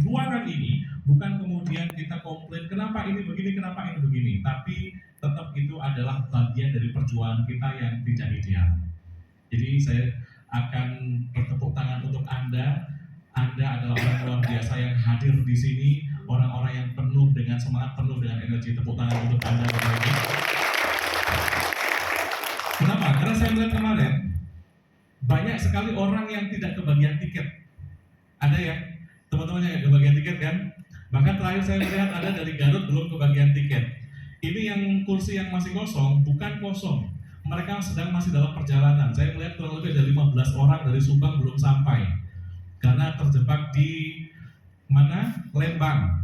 ruangan ini bukan kemudian kita komplain kenapa ini begini, tapi tetap itu adalah bagian dari perjuangan kita yang tidak ideal. Jadi saya akan bertepuk tangan untuk Anda. Anda adalah orang luar biasa yang hadir di sini, orang-orang yang penuh dengan semangat, penuh dengan energi. Tepuk tangan untuk Anda Bapak Ibu. Kenapa? Karena saya melihat kemarin banyak sekali orang yang tidak kebagian tiket. Ada ya? Teman-teman yang kebagian tiket kan? Bahkan terakhir saya melihat ada dari Garut belum kebagian tiket. Ini yang kursi yang masih kosong, bukan kosong. Mereka sedang masih dalam perjalanan. Saya melihat kurang lebih ada 15 orang dari Subang belum sampai. Karena terjebak di mana? Lembang.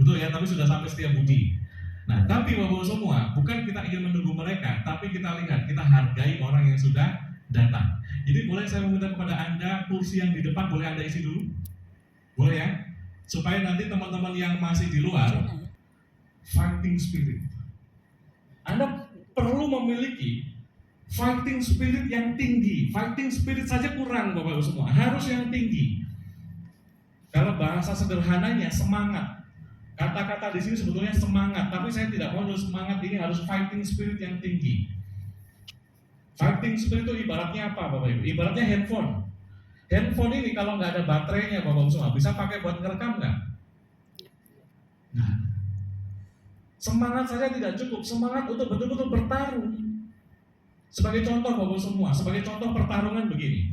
Betul ya, tapi sudah sampai Setiabudi. Nah, tapi Bapak semua, bukan kita ingin menunggu mereka, tapi kita lihat, kita hargai orang yang sudah datang. Jadi boleh saya meminta kepada Anda, kursi yang di depan boleh Anda isi dulu? Boleh ya? Supaya nanti teman-teman yang masih di luar, fighting spirit. Anda perlu memiliki fighting spirit yang tinggi. Fighting spirit saja kurang Bapak Ibu semua, harus yang tinggi. Kalau bahasa sederhananya semangat. Kata-kata di sini sebetulnya semangat, tapi saya tidak mau semangat ini harus fighting spirit yang tinggi. Fighting spirit itu ibaratnya apa Bapak Ibu? Ibaratnya handphone. Handphone ini kalau nggak ada baterainya Bapak Ibu semua, bisa pakai buat ngerekam nggak? Nah, semangat saja tidak cukup, semangat untuk betul-betul bertarung. Sebagai contoh Bapak semua, sebagai contoh pertarungan begini.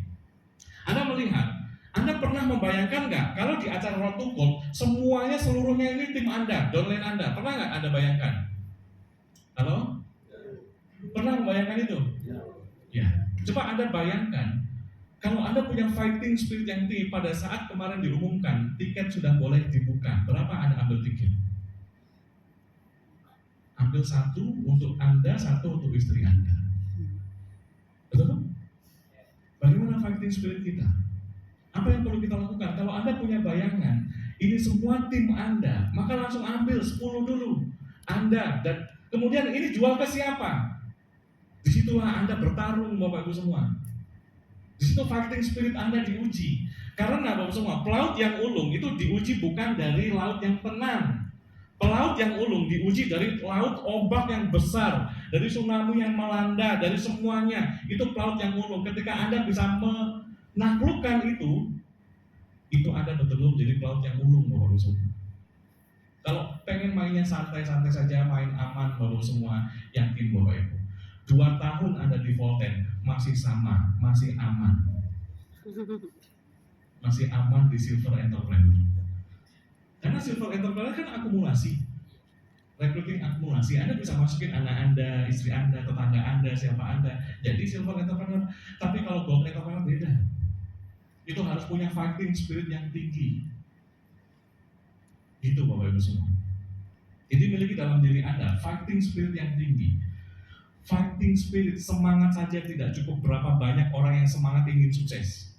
Anda melihat, Anda pernah membayangkan nggak kalau di acara Road to Gold semuanya seluruhnya ini tim Anda, downline Anda, pernah nggak Anda bayangkan? Halo? Pernah membayangkan itu? Ya. Coba Anda bayangkan kalau Anda punya fighting spirit yang tinggi pada saat kemarin diumumkan tiket sudah boleh dibuka, berapa Anda ambil tiket? Ambil satu untuk Anda, satu untuk istri Anda. Betul? Bagaimana fighting spirit kita? Apa yang perlu kita lakukan? Kalau Anda punya bayangan, ini semua tim Anda, maka langsung ambil 10 dulu Anda, dan kemudian ini jual ke siapa? Disitulah Anda bertarung Bapak Ibu semua. Disitu fighting spirit Anda diuji. Karena Bapak semua, pelaut yang ulung itu diuji bukan dari laut yang tenang. Pelaut yang ulung diuji dari laut ombak yang besar, dari tsunami yang melanda, dari semuanya. Itu pelaut yang ulung. Ketika Anda bisa menaklukkan itu Anda betul-betul menjadi pelaut yang ulung Bapak semua. Kalau pengen mainnya santai-santai saja, main aman Bapak semua, yakin Bapak Ibu. 2 tahun Anda di Volten masih sama, masih aman. Masih aman di Silver Entrepreneur. Karena Silver Entrepreneur kan akumulasi, recruiting akumulasi. Anda bisa masukin anak Anda, istri Anda, tetangga Anda, siapa Anda. Jadi Silver Entrepreneur. Tapi kalau Gold Entrepreneur beda. Itu harus punya fighting spirit yang tinggi. Itu Bapak Ibu semua. Jadi miliki dalam diri Anda fighting spirit yang tinggi. Fighting spirit, semangat saja tidak cukup. Berapa banyak orang yang semangat ingin sukses?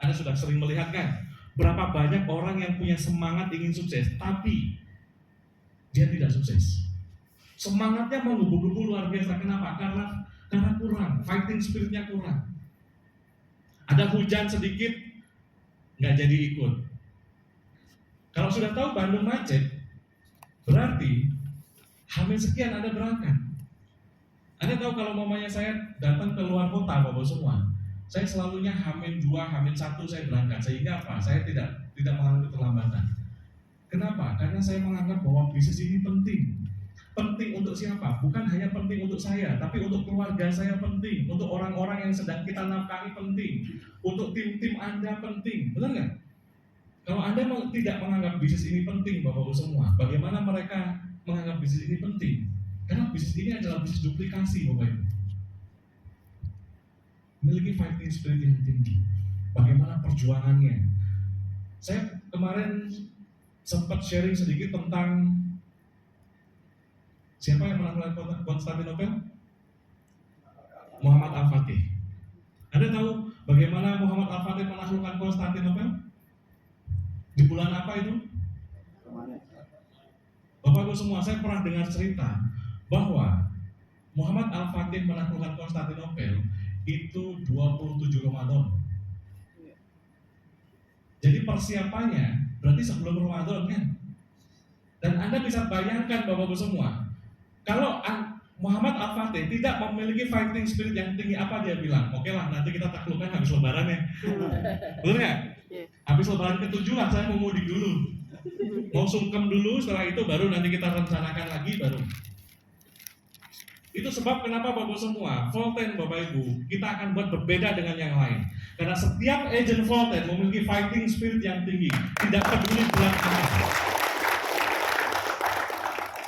Anda sudah sering melihat kan? Berapa banyak orang yang punya semangat ingin sukses, tapi dia tidak sukses. Semangatnya menggebu-gebu luar biasa. Kenapa? Karena kurang, fighting spiritnya kurang. Ada hujan sedikit, nggak jadi ikut. Kalau sudah tahu Bandung macet, berarti hamil sekian Anda berangkat. Anda tahu kalau mamanya saya datang ke luar kota Bapak semua, saya selalunya hamil 2, hamil 1 saya berangkat. Sehingga apa? Saya tidak mengalami keterlambatan. Kenapa? Karena saya menganggap bahwa bisnis ini penting. Penting untuk siapa? Bukan hanya penting untuk saya, tapi untuk keluarga saya penting, untuk orang-orang yang sedang kita nafkahi penting, untuk tim-tim Anda penting. Benar nggak? Kalau Anda tidak menganggap bisnis ini penting Bapak-Ibu semua, bagaimana mereka menganggap bisnis ini penting? Karena bisnis ini adalah bisnis duplikasi Bapak-Ibu. Memiliki fighting spirit yang tinggi. Bagaimana perjuangannya? Saya kemarin sempat sharing sedikit tentang siapa yang menaklukkan Konstantinopel? Muhammad Al-Fatih. Anda tahu bagaimana Muhammad Al-Fatih menaklukkan Konstantinopel? Di bulan apa itu? Bapak-Ibu semua, saya pernah dengar cerita bahwa Muhammad Al-Fatih menaklukkan Konstantinopel itu 27 Ramadan. Jadi persiapannya Berarti sebelum Ramadan kan? Dan Anda bisa bayangkan Bapak-Ibu semua, kalau Muhammad Al-Fatih tidak memiliki fighting spirit yang tinggi, apa dia bilang? Oke lah, nanti kita taklukkan habis lebaran ya. Betul nggak? Habis lebaran ke-7 lah, saya mau mudik dulu. Mau sungkem dulu, setelah itu baru nanti kita rencanakan lagi baru. Itu sebab kenapa Bapak semua, Volten Bapak Ibu, kita akan buat berbeda dengan yang lain. Karena setiap agent Volten memiliki fighting spirit yang tinggi, tidak peduli bulan apa.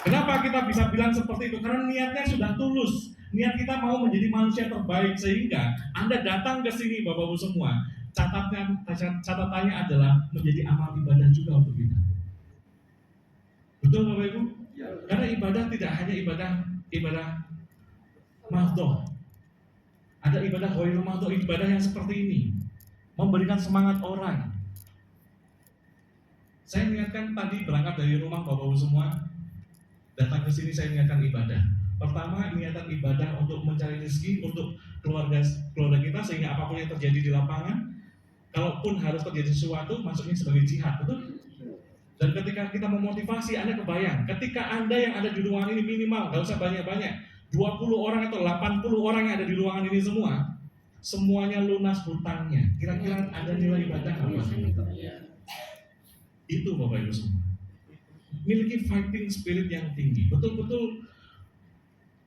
Kenapa kita bisa bilang seperti itu? Karena niatnya sudah tulus. Niat kita mau menjadi manusia terbaik, sehingga Anda datang ke sini Bapak-Ibu semua. Catatannya adalah menjadi amal ibadah juga untuk kita. Betul Bapak Ibu? Karena ibadah tidak hanya ibadah mahdoh. Ada ibadah ghairul mahdoh, ibadah yang seperti ini. Memberikan semangat orang. Saya niatkan tadi berangkat dari rumah Bapak-Ibu semua, datang ke sini saya niatkan ibadah. Pertama, niatan ibadah untuk mencari rezeki untuk keluarga kita, sehingga apapun yang terjadi di lapangan, kalaupun harus terjadi sesuatu, masuknya sebagai jihad, betul? Dan ketika kita memotivasi, Anda kebayang, ketika Anda yang ada di ruangan ini minimal, gak usah banyak-banyak, 20 orang atau 80 orang yang ada di ruangan ini semua, semuanya lunas hutangnya. Kira-kira ada nilai ibadah apa? Itu Bapak Ibu semua. Miliki fighting spirit yang tinggi, betul-betul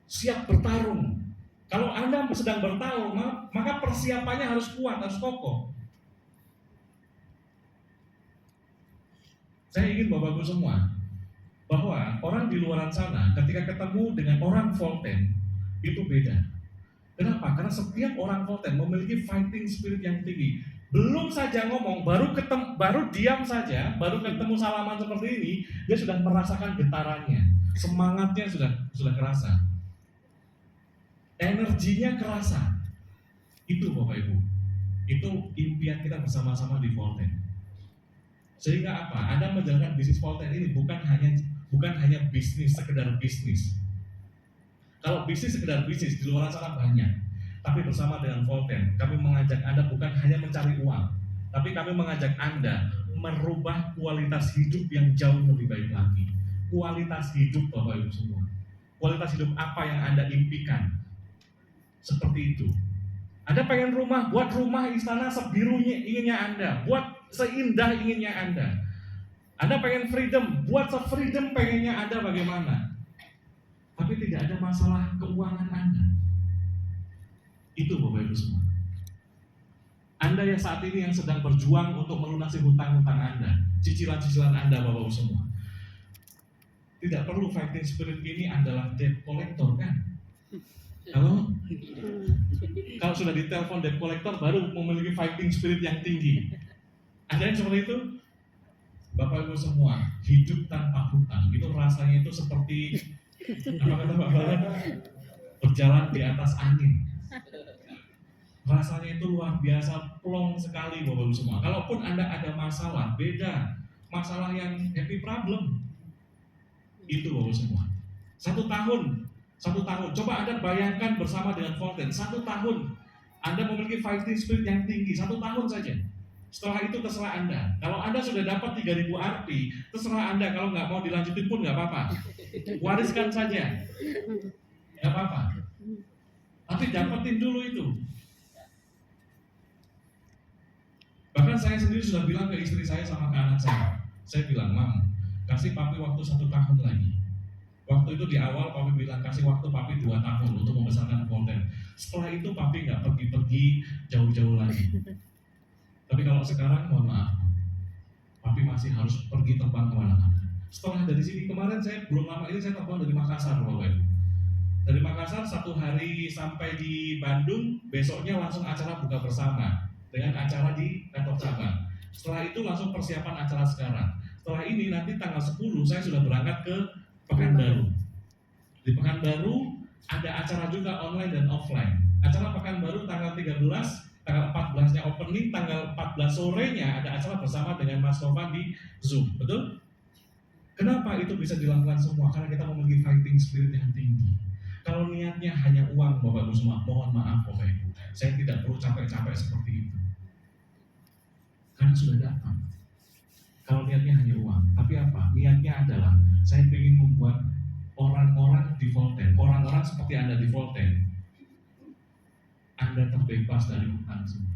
siap bertarung. Kalau Anda sedang bertarung, maka persiapannya harus kuat, harus kokoh. Saya ingin Bapak-Ibu semua, bahwa orang di luar sana ketika ketemu dengan orang Volten itu beda. Kenapa? Karena setiap orang Volten memiliki fighting spirit yang tinggi. Belum saja ngomong, baru diam saja, baru ketemu salaman seperti ini, dia sudah merasakan getarannya, semangatnya sudah kerasa, energinya kerasa. Itu Bapak Ibu, itu impian kita bersama-sama di Volten. Sehingga apa? Anda menjalankan bisnis Volten ini bukan hanya bisnis, sekedar bisnis. Kalau bisnis sekedar bisnis di luar sana banyak. Tapi bersama dengan Volten, kami mengajak Anda bukan hanya mencari uang, tapi kami mengajak Anda merubah kualitas hidup yang jauh lebih baik lagi. Kualitas hidup Bapak Ibu semua. Kualitas hidup apa yang Anda impikan? Seperti itu. Anda pengen rumah, buat rumah istana sebirunya inginnya Anda, buat seindah inginnya Anda. Anda pengen freedom, buat se-freedom pengennya Anda bagaimana? Tapi tidak ada masalah keuangan Anda. Itu Bapak Ibu semua. Anda yang saat ini yang sedang berjuang untuk melunasi hutang-hutang Anda, cicilan-cicilan Anda Bapak Ibu semua. Tidak perlu fighting spirit ini adalah debt collector kan? Kalau sudah ditelepon debt collector baru memiliki fighting spirit yang tinggi. Ada yang seperti itu? Bapak Ibu semua, hidup tanpa hutang itu rasanya itu seperti apa kata Pak Barat? Berjalan di atas angin. Rasanya itu luar biasa, plong sekali Bapak Ibu semua. Kalaupun Anda ada masalah, beda. Masalah yang happy problem. Itu Bapak Ibu semua. Satu tahun. Coba Anda bayangkan bersama dengan Volten. 1 tahun Anda memiliki fighting spirit yang tinggi. 1 tahun saja. Setelah itu terserah Anda. Kalau Anda sudah dapat 3.000 Rp, terserah Anda. Kalau nggak mau dilanjutin pun nggak apa-apa. Wariskan saja. Nggak apa-apa. Tapi dapetin dulu itu. Bahkan saya sendiri sudah bilang ke istri saya sama ke anak saya. Saya bilang, Mam, kasih papi waktu 1 tahun lagi. Waktu itu di awal papi bilang, kasih waktu papi 2 tahun untuk membesarkan Volten. Setelah itu papi nggak pergi-pergi jauh-jauh lagi. Tapi kalau sekarang, mohon maaf, papi masih harus pergi terbang kemana-mana. Setelah dari sini kemarin saya belum lama ini saya terbang dari Makassar, Bapak Ibu. Dari Makassar 1 hari sampai di Bandung, besoknya langsung acara buka bersama dengan acara di kantor cabang. Setelah itu langsung persiapan acara sekarang. Setelah ini nanti tanggal 10 saya sudah berangkat ke Pekanbaru. Di Pekanbaru ada acara juga online dan offline. Acara Pekanbaru tanggal 13, tanggal 14-nya opening, tanggal 14 sorenya ada acara bersama dengan Mas Novan di Zoom, betul? Kenapa itu bisa dilakukan semua? Karena kita memiliki fighting spirit yang tinggi. Kalau niatnya hanya uang, Bapak Ibu semua, mohon maaf Bapak Ibu, saya tidak perlu capek-capek seperti itu. Karena sudah datang. Kalau niatnya hanya uang, tapi apa? Niatnya adalah saya ingin membuat orang-orang di Volten, orang-orang seperti Anda di Volten, Anda terbebas dari hutang semua.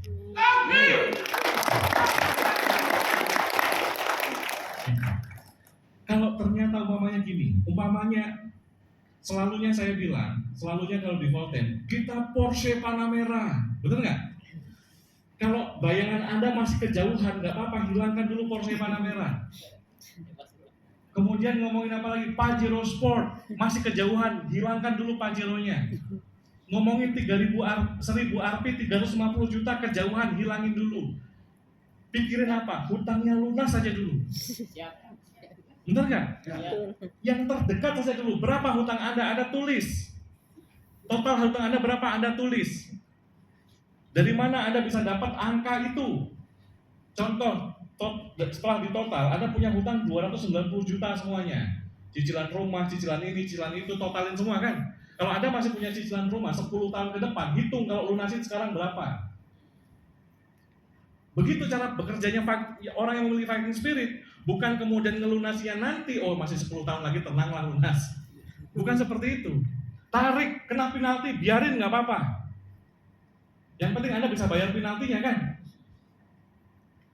Kalau ternyata umpamanya gini, umpamanya selalunya saya bilang, selalunya kalau di Volten, kita Porsche Panamera, betul nggak? Kalau bayangan Anda masih kejauhan, nggak apa-apa, hilangkan dulu Porsche Panamera. Kemudian ngomongin apa lagi? Pajero Sport, masih kejauhan, hilangkan dulu Pajero-nya. Ngomongin 1000 RP, 350 juta kejauhan, hilangin dulu. Pikirin apa? Hutangnya lunas saja dulu. Benar nggak? Yang terdekat saja dulu. Berapa hutang Anda? Anda tulis. Total hutang Anda berapa? Anda tulis. Dari mana Anda bisa dapat angka itu? Contoh, setelah ditotal, Anda punya hutang 290 juta semuanya. Cicilan rumah, cicilan ini, cicilan itu, totalin semua kan? Kalau Anda masih punya cicilan rumah 10 tahun ke depan, hitung kalau lunasin sekarang berapa. Begitu cara bekerjanya orang yang memiliki fighting spirit. Bukan kemudian ngelunasinya nanti, oh masih 10 tahun lagi tenanglah lunas. Bukan seperti itu. Tarik, kena penalti, biarin nggak apa-apa. Yang penting Anda bisa bayar penaltinya kan?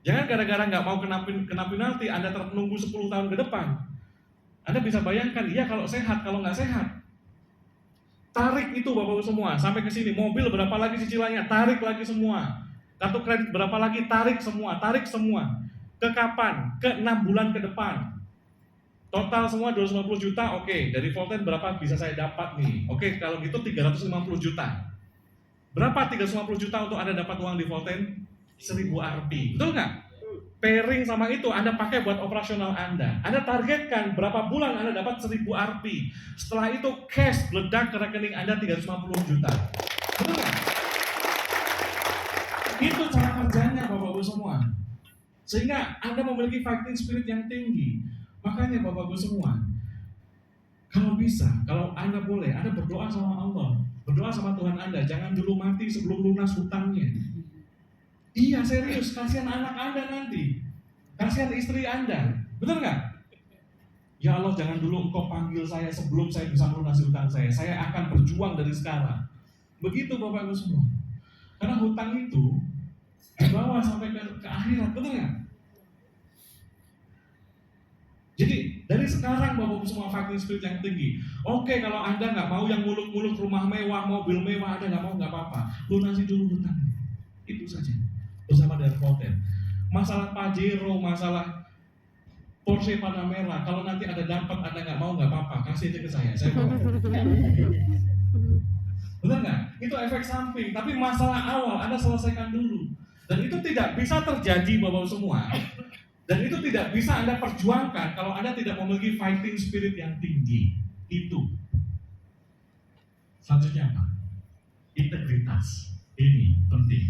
Jangan gara-gara nggak mau kena penalti, Anda menunggu 10 tahun ke depan. Anda bisa bayangkan, iya kalau sehat, kalau nggak sehat. Tarik itu Bapak-Ibu semua, sampai ke sini. Mobil berapa lagi cicilannya, tarik lagi semua. Kartu kredit berapa lagi, tarik semua. Ke kapan? Ke 6 bulan ke depan. Total semua 250 juta, oke. Dari Volten berapa bisa saya dapat nih? Oke, kalau gitu 350 juta. Berapa 350 juta untuk Anda dapat uang di Volten? 1000 RP, betul nggak? Pairing sama itu Anda pakai buat operasional Anda. Anda targetkan berapa bulan Anda dapat 1000 RP. Setelah itu cash meledak ke rekening Anda 350 juta. Betul nggak? Itu cara kerjanya Bapak-Ibu semua. Sehingga Anda memiliki fighting spirit yang tinggi. Makanya Bapak-Ibu semua, kalau bisa, kalau Anda boleh, Anda berdoa sama Allah. Berdoa sama Tuhan Anda, jangan dulu mati sebelum lunas hutangnya. Iya serius, kasihan anak Anda nanti, kasihan istri Anda, betul nggak? Ya Allah, jangan dulu Engkau panggil saya sebelum saya bisa melunasi hutang saya. Saya akan berjuang dari sekarang. Begitu Bapak Ibu semua. Karena hutang itu dibawa sampai ke akhirat, betul nggak? Jadi dari sekarang Bapak Ibu semua fighting spirit yang tinggi. Oke, kalau Anda nggak mau yang muluk-muluk rumah mewah, mobil mewah, Anda nggak mau, nggak apa-apa. Lunasi dulu hutang. Itu saja. Bersama dengan Volten. Masalah Pajero, masalah Porsche Panamera, kalau nanti ada dapat, Anda nggak mau, nggak apa-apa, kasih aja ke saya mau. Benar nggak? Itu efek samping. Tapi masalah awal Anda selesaikan dulu. Dan itu tidak bisa terjadi Bapak semua. Dan itu tidak bisa Anda perjuangkan kalau Anda tidak memiliki fighting spirit yang tinggi. Itu. Selanjutnya apa? Integritas. Ini penting.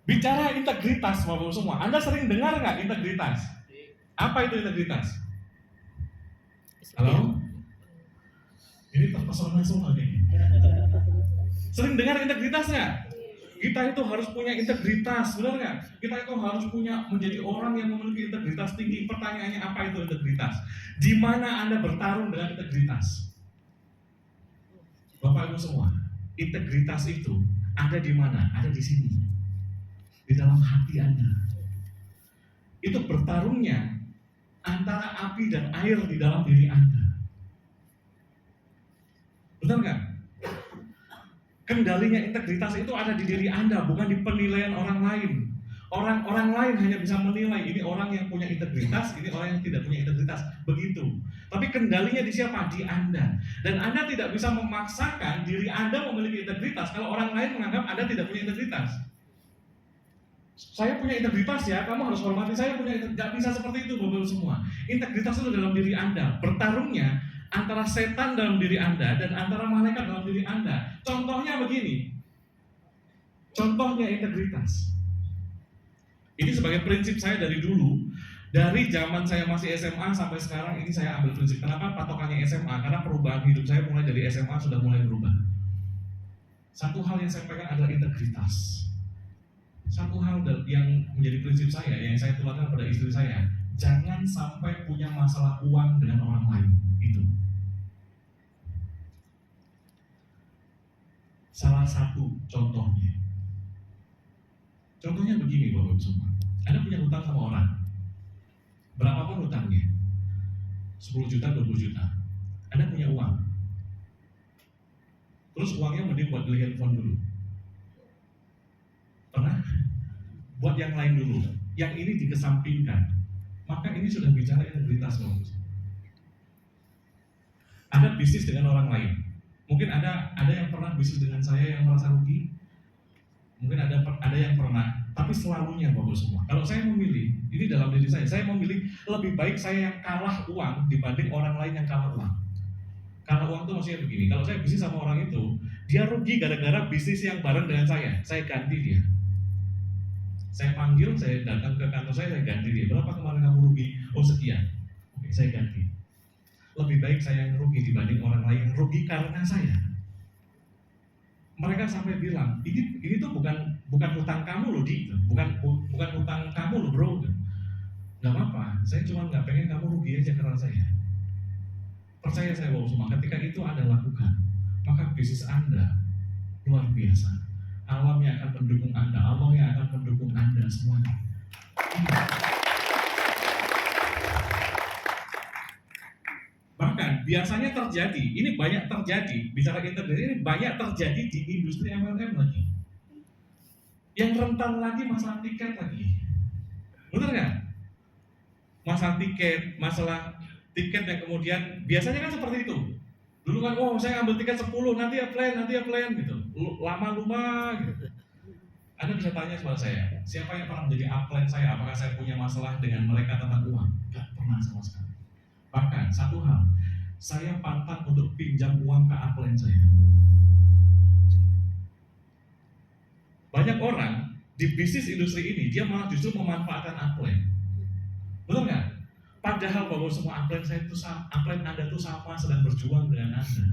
Bicara integritas Bapak semua, Anda sering dengar nggak integritas? Apa itu integritas? Halo? Ini terpesona semua nih. Sering dengar integritas nggak? Kita itu harus punya integritas, benar nggak? Kita itu harus punya menjadi orang yang memiliki integritas tinggi. Pertanyaannya apa itu integritas? Di mana Anda bertarung dengan integritas? Bapak Ibu semua, integritas itu ada di mana? Ada di sini. Di dalam hati Anda. Itu bertarungnya antara api dan air di dalam diri Anda. Benar nggak? Kendalinya integritas itu ada di diri Anda, bukan di penilaian orang lain. Orang lain hanya bisa menilai ini orang yang punya integritas, ini orang yang tidak punya integritas. Begitu. Tapi kendalinya di siapa? Di Anda. Dan Anda tidak bisa memaksakan diri Anda memiliki integritas kalau orang lain menganggap Anda tidak punya integritas. Saya punya integritas ya, kamu harus hormati saya punya integritas. Gak bisa seperti itu Bapak-Ibu semua. Integritas itu dalam diri Anda. Bertarungnya antara setan dalam diri Anda dan antara malaikat dalam diri Anda. Contohnya begini. Contohnya integritas. Ini sebagai prinsip saya dari dulu. Dari zaman saya masih SMA sampai sekarang ini saya ambil prinsip. Kenapa patokannya SMA? Karena perubahan hidup saya mulai dari SMA sudah mulai berubah. Satu hal yang saya pegang adalah integritas. Satu hal yang menjadi prinsip saya, yang saya tularkan pada istri saya, Jangan sampai punya masalah uang dengan orang lain. Itu salah satu contohnya. Contohnya begini Bapak Ibu semua. Anda punya hutang sama orang. Berapapun hutangnya. 10 juta, 20 juta. Anda punya uang. Terus uangnya mending buat beli handphone dulu. Pernah? Buat yang lain dulu. Yang ini dikesampingkan. Maka ini sudah bicara integritas Bapak Ibu. Ada bisnis dengan orang lain. Mungkin ada yang pernah bisnis dengan saya yang merasa rugi. Mungkin ada yang pernah, tapi selalunya Bapak semua. Kalau saya memilih, ini dalam diri saya memilih lebih baik saya yang kalah uang dibanding orang lain yang kalah uang. Kalah uang itu maksudnya begini, kalau saya bisnis sama orang itu, dia rugi gara-gara bisnis yang bareng dengan saya ganti dia. Saya panggil, saya datang ke kantor saya ganti dia. Berapa kemarin kamu rugi? Oh sekian. Oke, saya ganti. Lebih baik saya yang rugi dibanding orang lain yang rugi karena saya. Mereka sampai bilang, ini tuh bukan hutang kamu loh di, bukan hutang kamu loh bro. Gak apa-apa, saya cuma nggak pengen kamu rugi aja karena saya. Percaya saya Bapak semua, ketika itu Anda lakukan, maka bisnis Anda luar biasa. Alam yang akan mendukung Anda, Allah yang akan mendukung Anda semuanya. Bahkan biasanya terjadi, ini banyak terjadi, bicara integritas ini banyak terjadi di industri MLM lagi. Yang rentan lagi masalah tiket lagi. Betul nggak? Masalah tiket yang kemudian biasanya kan seperti itu. Dulu kan, oh saya ambil tiket 10, nanti apply gitu. Lama-lama gitu. Anda bisa tanya sama saya, siapa yang pernah menjadi upline saya? Apakah saya punya masalah dengan mereka tentang uang? Gak pernah sama sekali. Bahkan satu hal, saya pantang untuk pinjam uang ke upline saya. Banyak orang di bisnis industri ini, dia malah justru memanfaatkan upline. Betul nggak? Padahal bahwa semua upline Anda itu sama, sedang berjuang dengan Anda.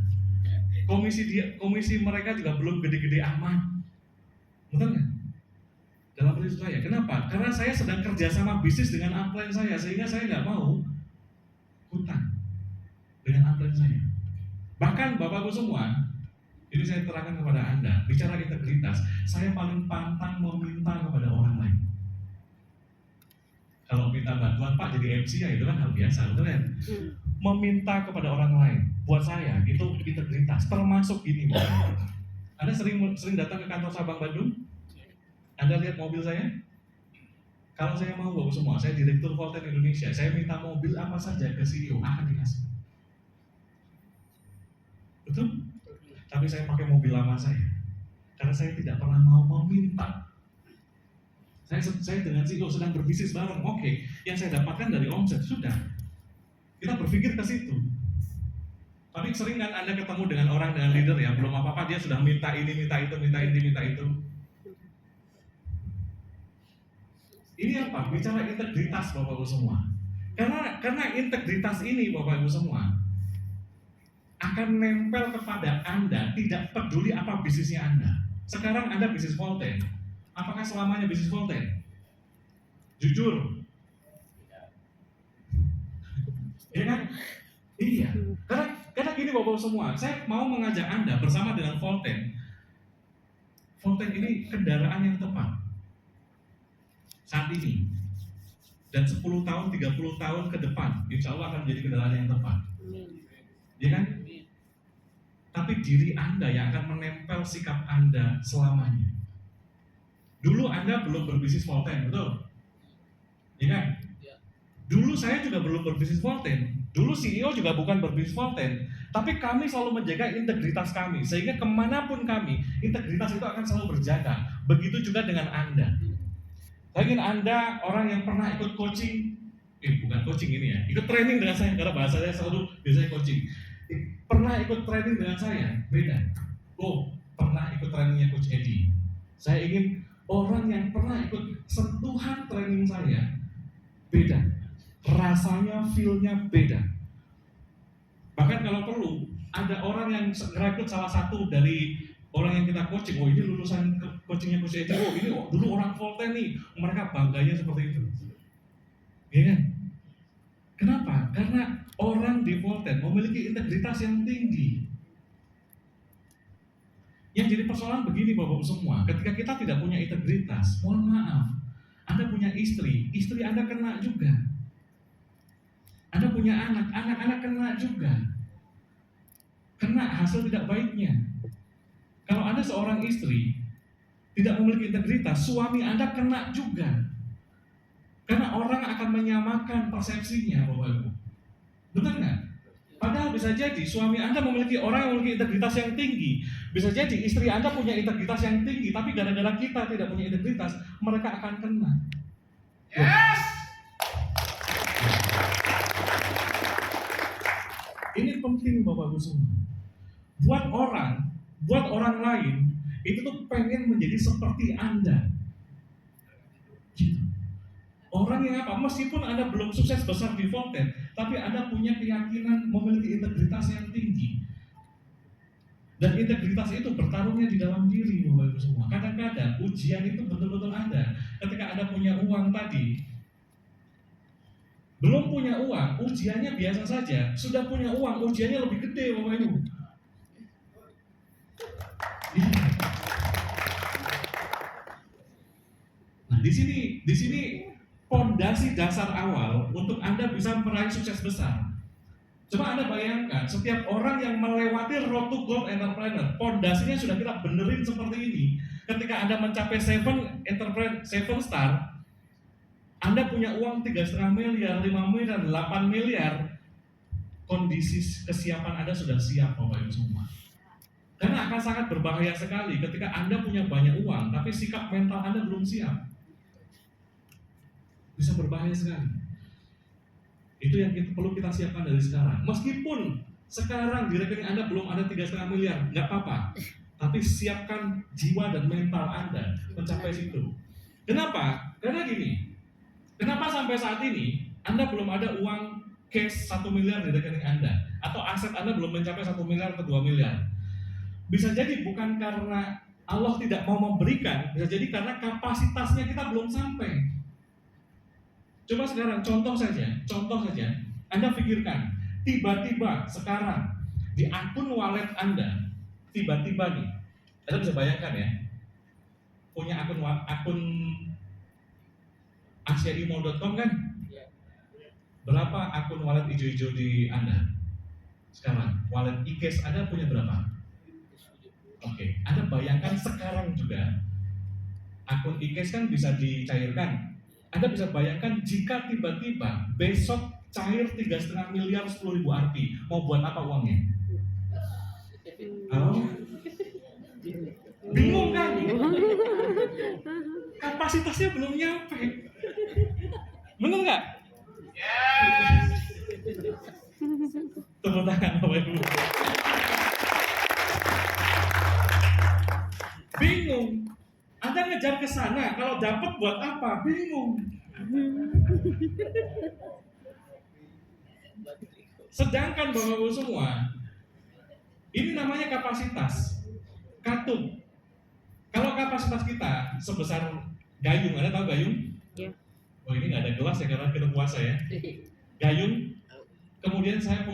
Komisi mereka juga belum gede-gede amat. Betul nggak? Dalam prinsip saya, kenapa? Karena saya sedang kerjasama bisnis dengan upline saya, sehingga saya nggak mau hutang dengan upline saya. Bahkan Bapak Ibu semua, ini saya terangkan kepada Anda, bicara integritas, saya paling pantang meminta kepada orang lain. Kalau minta bantuan Pak jadi MC ya itu kan hal biasa, betul kan? Meminta kepada orang lain, buat saya itu integritas. Termasuk gini, Anda sering datang ke kantor Sabang Bandung? Anda lihat mobil saya? Kalau saya mau Bapak semua, saya Direktur Volten Indonesia, saya minta mobil apa saja ke CEO akan dikasih. Betul? Tapi saya pakai mobil lama saya, karena saya tidak pernah mau meminta. Saya dengan CEO sedang berbisnis bareng, oke, yang saya dapatkan dari omset sudah. Kita berpikir ke situ. Tapi sering kan Anda ketemu dengan orang, dengan leader ya, belum apa-apa dia sudah minta ini, minta itu, minta ini, minta itu. Ini apa? Bicara integritas Bapak Ibu semua. Karena integritas ini Bapak Ibu semua akan nempel kepada Anda, tidak peduli apa bisnisnya Anda. Sekarang Anda bisnis Volten, apakah selamanya bisnis Volten? Jujur. Ya kan? Iya. Karena gini Bapak semua, saya mau mengajak Anda bersama dengan Volten. Volten ini kendaraan yang tepat saat ini. Dan 10 tahun, 30 tahun ke depan, insya Allah akan menjadi kendaraan yang tepat. Ya kan? Tapi diri Anda yang akan menempel sikap Anda selamanya. Dulu Anda belum berbisnis Volten, betul? Ya kan? Dulu saya juga belum berbisnis Volten. Dulu CEO juga bukan berbisnis Volten. Tapi kami selalu menjaga integritas kami. Sehingga kemanapun kami, integritas itu akan selalu berjaga. Begitu juga dengan Anda. Mungkin Anda orang yang pernah ikut coaching, bukan coaching ini ya, ikut training dengan saya, karena bahasa saya selalu biasanya coaching. Pernah ikut training dengan saya, beda. Oh, pernah ikut trainingnya Coach Edi. Saya ingin orang yang pernah ikut sentuhan training saya, beda. Rasanya, feel-nya beda. Bahkan kalau perlu, ada orang yang ngerekrut salah satu dari orang yang kita coaching, oh ini lulusan coachingnya Coach Edi, oh ini dulu orang Volten nih, mereka bangganya seperti itu. Iya kan? integritas yang tinggi. Yang jadi persoalan begini Bapak semua, ketika kita tidak punya integritas, mohon maaf, Anda punya istri Anda kena juga. Anda punya anak kena juga. Kena hasil tidak baiknya. Kalau Anda seorang istri tidak memiliki integritas, suami Anda kena juga. Karena orang akan menyamakan persepsinya, Bapak Ibu. Benar nggak? Padahal bisa jadi suami Anda memiliki orang yang memiliki integritas yang tinggi. Bisa jadi istri Anda punya integritas yang tinggi, tapi gara-gara kita tidak punya integritas, mereka akan kena. Yes! Ini penting Bapak Ibu semua. Buat orang lain, itu tuh pengen menjadi seperti Anda. Gitu. Orang yang apa? Meskipun Anda belum sukses besar di Volten, tapi Anda punya keyakinan memiliki integritas yang tinggi. Dan integritas itu bertarungnya di dalam diri, Bapak Ibu semua. Kadang-kadang ujian itu betul-betul ada. Ketika Anda punya uang tadi, belum punya uang, ujiannya biasa saja. Sudah punya uang, ujiannya lebih gede, Bapak Ibu. Nah, di sini pondasi dasar awal untuk Anda bisa meraih sukses besar. Coba Anda bayangkan, setiap orang yang melewati Road to Gold Entrepreneur, pondasinya sudah kita benerin seperti ini. Ketika Anda mencapai 7 star, Anda punya uang 3,5 miliar, 5 miliar, 8 miliar, kondisi kesiapan Anda sudah siap, Bapak Ibu semua. Karena akan sangat berbahaya sekali ketika Anda punya banyak uang, tapi sikap mental Anda belum siap. Bisa berbahaya sekali. Itu yang perlu kita siapkan dari sekarang. Meskipun sekarang di rekening Anda belum ada 3,5 miliar, nggak apa-apa. Tapi siapkan jiwa dan mental Anda mencapai situ. Kenapa? Karena gini. Kenapa sampai saat ini Anda belum ada uang cash 1 miliar di rekening Anda? Atau aset Anda belum mencapai 1 miliar atau 2 miliar? Bisa jadi bukan karena Allah tidak mau memberikan, bisa jadi karena kapasitasnya kita belum sampai. Coba sekarang contoh saja, Anda pikirkan, tiba-tiba sekarang di akun wallet Anda, tiba-tiba nih, Anda bisa bayangkan ya, punya akun asiaimo.com kan? Berapa akun wallet hijau-hijau di Anda? Sekarang, wallet e-cash Anda punya berapa? Oke, Anda bayangkan sekarang juga, akun e-cash kan bisa dicairkan. Anda bisa bayangkan jika tiba-tiba besok cair 3,5 miliar 10.000 Rp, mau buat apa uangnya? Halo? Bingung kan? Kapasitasnya belum nyampe. Benar nggak? Yes. Tepuk tangan Bapak Ibu. Bingung. Anda ngejar ke sana, kalau dapat buat apa? Bingung. Sedangkan Bapak-Ibu semua, ini namanya kapasitas. Katup. Kalau kapasitas kita sebesar gayung, Anda tahu gayung? Iya. Oh, ini nggak ada gelas ya karena kita puasa ya. Gayung. Kemudian saya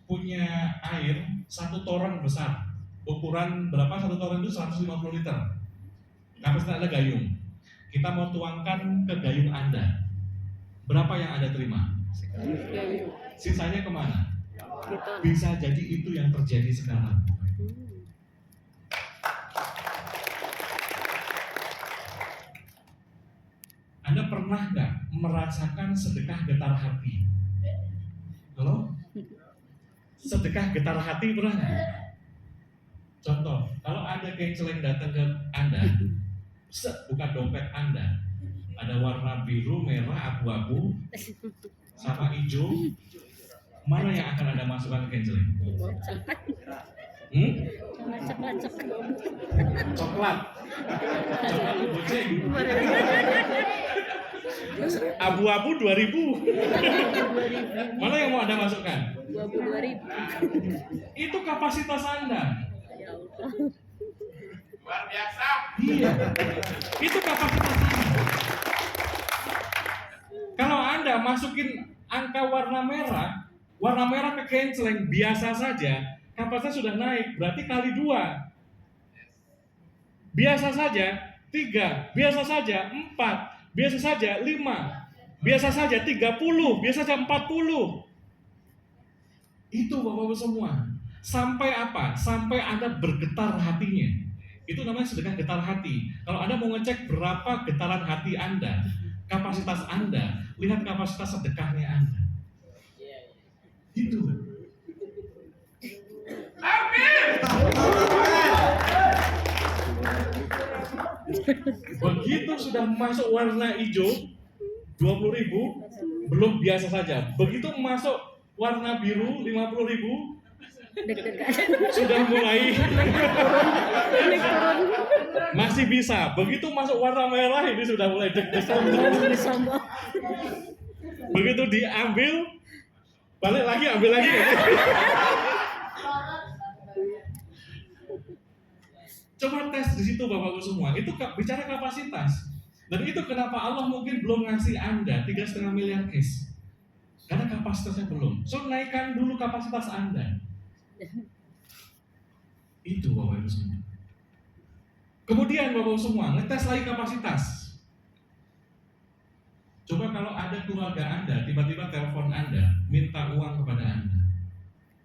punya air 1 toren besar. Ukuran berapa 1 toren itu 150 liter. Kapasitas Anda gayung. Kita mau tuangkan ke gayung Anda. Berapa yang Anda terima? Sisanya kemana? Bisa jadi itu yang terjadi sekarang. Anda pernah nggak merasakan sedekah getar hati? Halo? Sedekah getar hati pernah nggak? Contoh, kalau ada genceleng datang ke Anda, buka dompet Anda, ada warna biru, merah, abu-abu, sama hijau, mana yang akan Anda masukkan ke genceleng? Coklat. Coklat itu boceng. Abu-abu 2.000. Mana yang mau Anda masukkan? 2.000. Itu kapasitas Anda. Luar biasa. Iya. Itu kapasitas Anda. Kalau Anda masukin angka warna merah, Warna merah ke canceling, biasa saja, kapasitas sudah naik, berarti kali 2. Biasa saja 3, biasa saja 4, biasa saja 5, biasa saja 30, biasa saja 40. Itu Bapak-Ibu semua. Sampai apa? Sampai Anda bergetar hatinya. Itu namanya sedekah getar hati. Kalau Anda mau ngecek berapa getaran hati Anda, kapasitas Anda, lihat kapasitas sedekahnya Anda. Itu. Amin. Begitu sudah masuk warna hijau 20.000, belum biasa saja. Begitu masuk warna biru 50.000, sudah mulai masih bisa. Begitu masuk warna merah ini sudah mulai deg-degan. Begitu diambil, balik lagi, ambil lagi. Coba tes di situ Bapak-Ibu semua. Itu bicara kapasitas. Dan itu kenapa Allah mungkin belum ngasih Anda 3,5 miliar cash. Karena kapasitasnya belum. So naikkan dulu kapasitas Anda. Itu Bapak-Ibu semua. Kemudian Bapak-Ibu semua, ngetes lagi kapasitas. Coba kalau ada keluarga Anda, tiba-tiba telepon Anda, minta uang kepada Anda.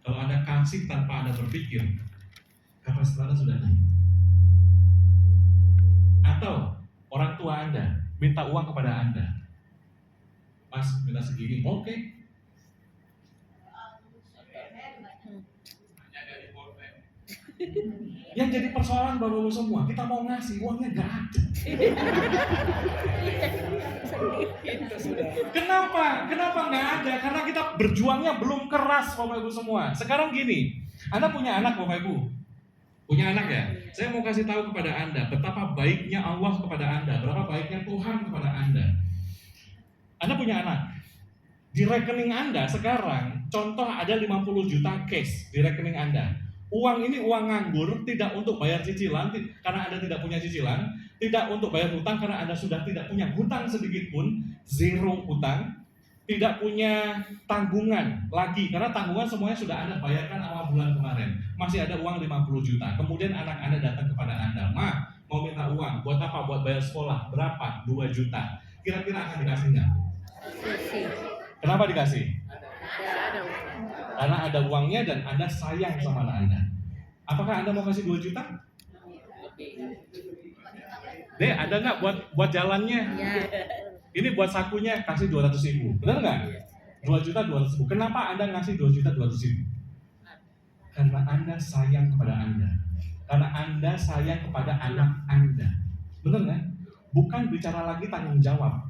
Kalau Anda kasih tanpa Anda berpikir, kapasitas Anda sudah naik. Atau orang tua Anda minta uang kepada Anda, Mas minta segini, oke. Yang jadi persoalan Bapak-Ibu semua, kita mau ngasih, uangnya nggak ada. Kenapa? Kenapa nggak ada? Karena kita berjuangnya belum keras Bapak-Ibu semua. Sekarang gini, Anda punya anak Bapak-Ibu. Punya anak ya? Saya mau kasih tahu kepada Anda betapa baiknya Allah kepada Anda, berapa baiknya Tuhan kepada Anda. Anda punya anak. Di rekening Anda sekarang, contoh ada 50 juta cash di rekening Anda. Uang ini uang nganggur, tidak untuk bayar cicilan karena Anda tidak punya cicilan, tidak untuk bayar hutang karena Anda sudah tidak punya hutang sedikit pun, zero hutang, tidak punya tanggungan lagi karena tanggungan semuanya sudah Anda bayarkan awal bulan kemarin. Masih ada uang 50 juta. Kemudian anak Anda datang kepada Anda, "Ma, mau minta uang, buat apa? Buat bayar sekolah. Berapa? 2 juta." Kira-kira akan dikasih nggak? Kenapa dikasih? Karena ada uangnya dan Anda sayang sama anak Anda. Apakah Anda mau kasih 2 juta? Deh, ada nggak buat jalannya? Ini buat sakunya, kasih 200.000. Benar nggak? 2.200.000. Kenapa Anda ngasih 2.200.000? Karena Anda sayang kepada Anda. Karena Anda sayang kepada anak Anda. Benar nggak? Bukan bicara lagi tanggung jawab.